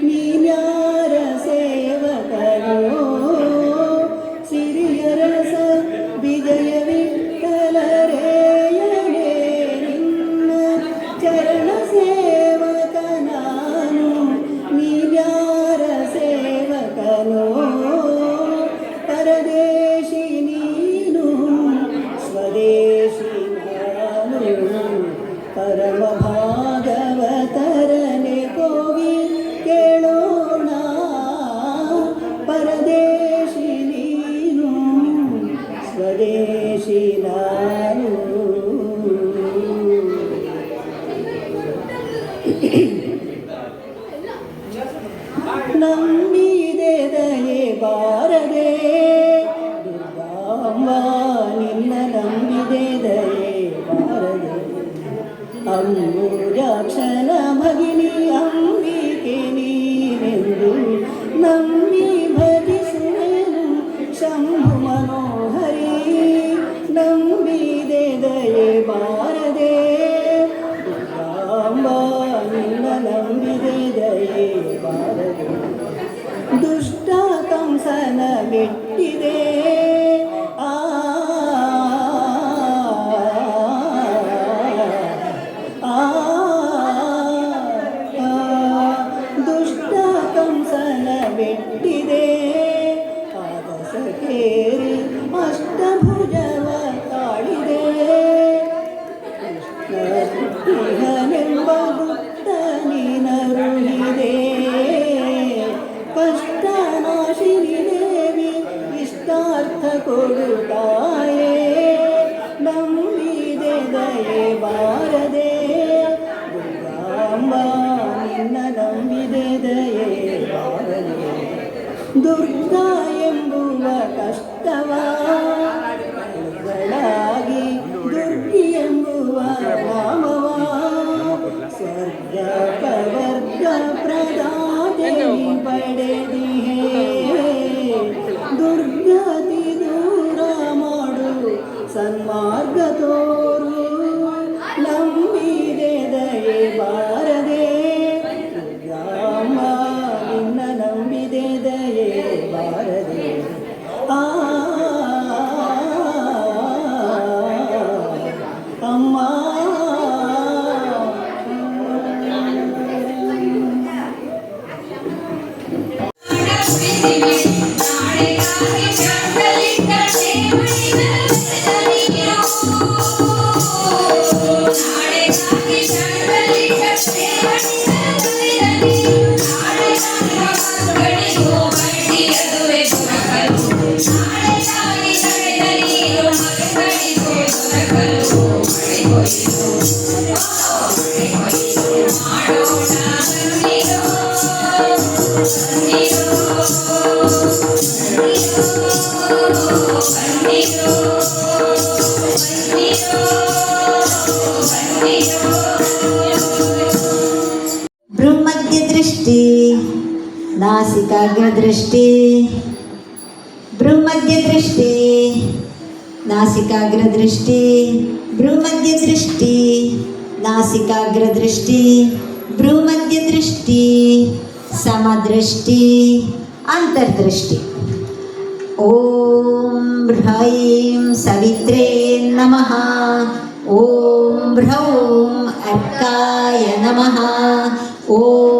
ನೀನ್ಯಾರ ಸೇವಕನೋ ಸಿರಿಯರಸ ವಿಜಯ ವಿಠಲರೇಯನೇ ನಿನ್ನ ಚರಣ ಸೇವಕ ನಾನು ನೀನ್ಯಾರ ಸೇವಕನೋ ಪರದೇಶಿ ನೀನು ಸ್ವದೇಶಿ ನಾನು ಪರಮ ಭಾಗವತರನೆ ಹೋಗಿ ಕೇಳೋಣ ಪರದೇಶಿ ನೀನು ಸ್ವದೇಶಿ ನಾನು ನಂಬಿದೆ ದಯೆ ಬಾರದೆ ದುರ್ಗಾಂಬ ನಿನ್ನ ನಂಬಿದೆ ದಯೆ ಬಾರದೆ ಅಂಬುಜಾಕ್ಷನ ಭಗಿನಿ ಅಂಬಿಕೆ ನೀನೆಂದು ನಂಬಿ ಭಜಿಸುವೆನು ಶಂಭು ಮನೋಹರಿ ನಂಬಿದೆ ದಯೆ ಬಾರದೆ ದುರ್ಗಾಂಬ ನಿನ್ನ ನಂಬಿದೆ ದಯೆ ಬಾರದೆ ದುಷ್ಟ ಕಂಸನ ಮೆಟ್ಟಿದೆ ಆ ದುಷ್ಟ ಕಂಸನ ಮೆಟ್ಟಿದೆ ಆದಸಕೇರಿ ಅಷ್ಟಭುಜವ ತಾಳಿದೆ ಕೃಷ್ಣನೆಂಬ ಗುಪ್ತ ನೀನರುಳಿದೆ ಕಷ್ಟನಾಶಿನಿ ದೇವಿ ಇಷ್ಟಾರ್ಥ ಕೊಡುತ್ತಾಯೇ ನಂಬಿದೆ ದಯೆ ಬಾರದೆ ದುರ್ಗಾಂಬ ನಿನ್ನ ನಂಬಿದೆ ದಯೆ ಬಾರದೆ ದುರ್ಗಾ ಎಂಬುವ ಕಷ್ಟವ ಗಳಾಗಿ ದುರ್ಗಿ ಎಂಬುವ ನಾಮವ ಸ್ವರ್ಗ ಪ್ರವರ್ಗ ಪ್ರದಾತೆ ಪಡೆದಿಹೇ ದುರ್ಗತಿ ದೂರ ಮಾಡು ಸನ್ಮಾರ್ಗ ತೋರು ನಂಬಿದೆ ದಯೆ ಬಾರದೆ ದುರ್ಗಾಂಬ ನಿನ್ನ ನಂಬಿದೆ ದಯೆ ಬಾರದೆ ಅಮ್ಮ
ಮಾಡೋಣ
ಭ್ರೂಮಧ್ಯ ದೃಷ್ಟಿ ನಾಸಿಕಾಗ್ರ ದೃಷ್ಟಿ ಭ್ರೂಮಧ್ಯ ದೃಷ್ಟಿ ನಾಸಿಕಾಗ್ರ ದೃಷ್ಟಿ ಭ್ರೂಮಧ್ಯ ದೃಷ್ಟಿ ನಾಸಿಕಾಗ್ರ ದೃಷ್ಟಿ ಭ್ರೂಮಧ್ಯ ದೃಷ್ಟಿ ಸಮದೃಷ್ಟಿ ಅಂತರ್ದೃಷ್ಟಿ. ಓಂ ಹ್ರೈಂ ಸವಿತ್ರೇ ನಮಃ. ಓಂ ಭ್ರೌಂ ಅರ್ಕಾಯ ನಮಃ. ಓಂ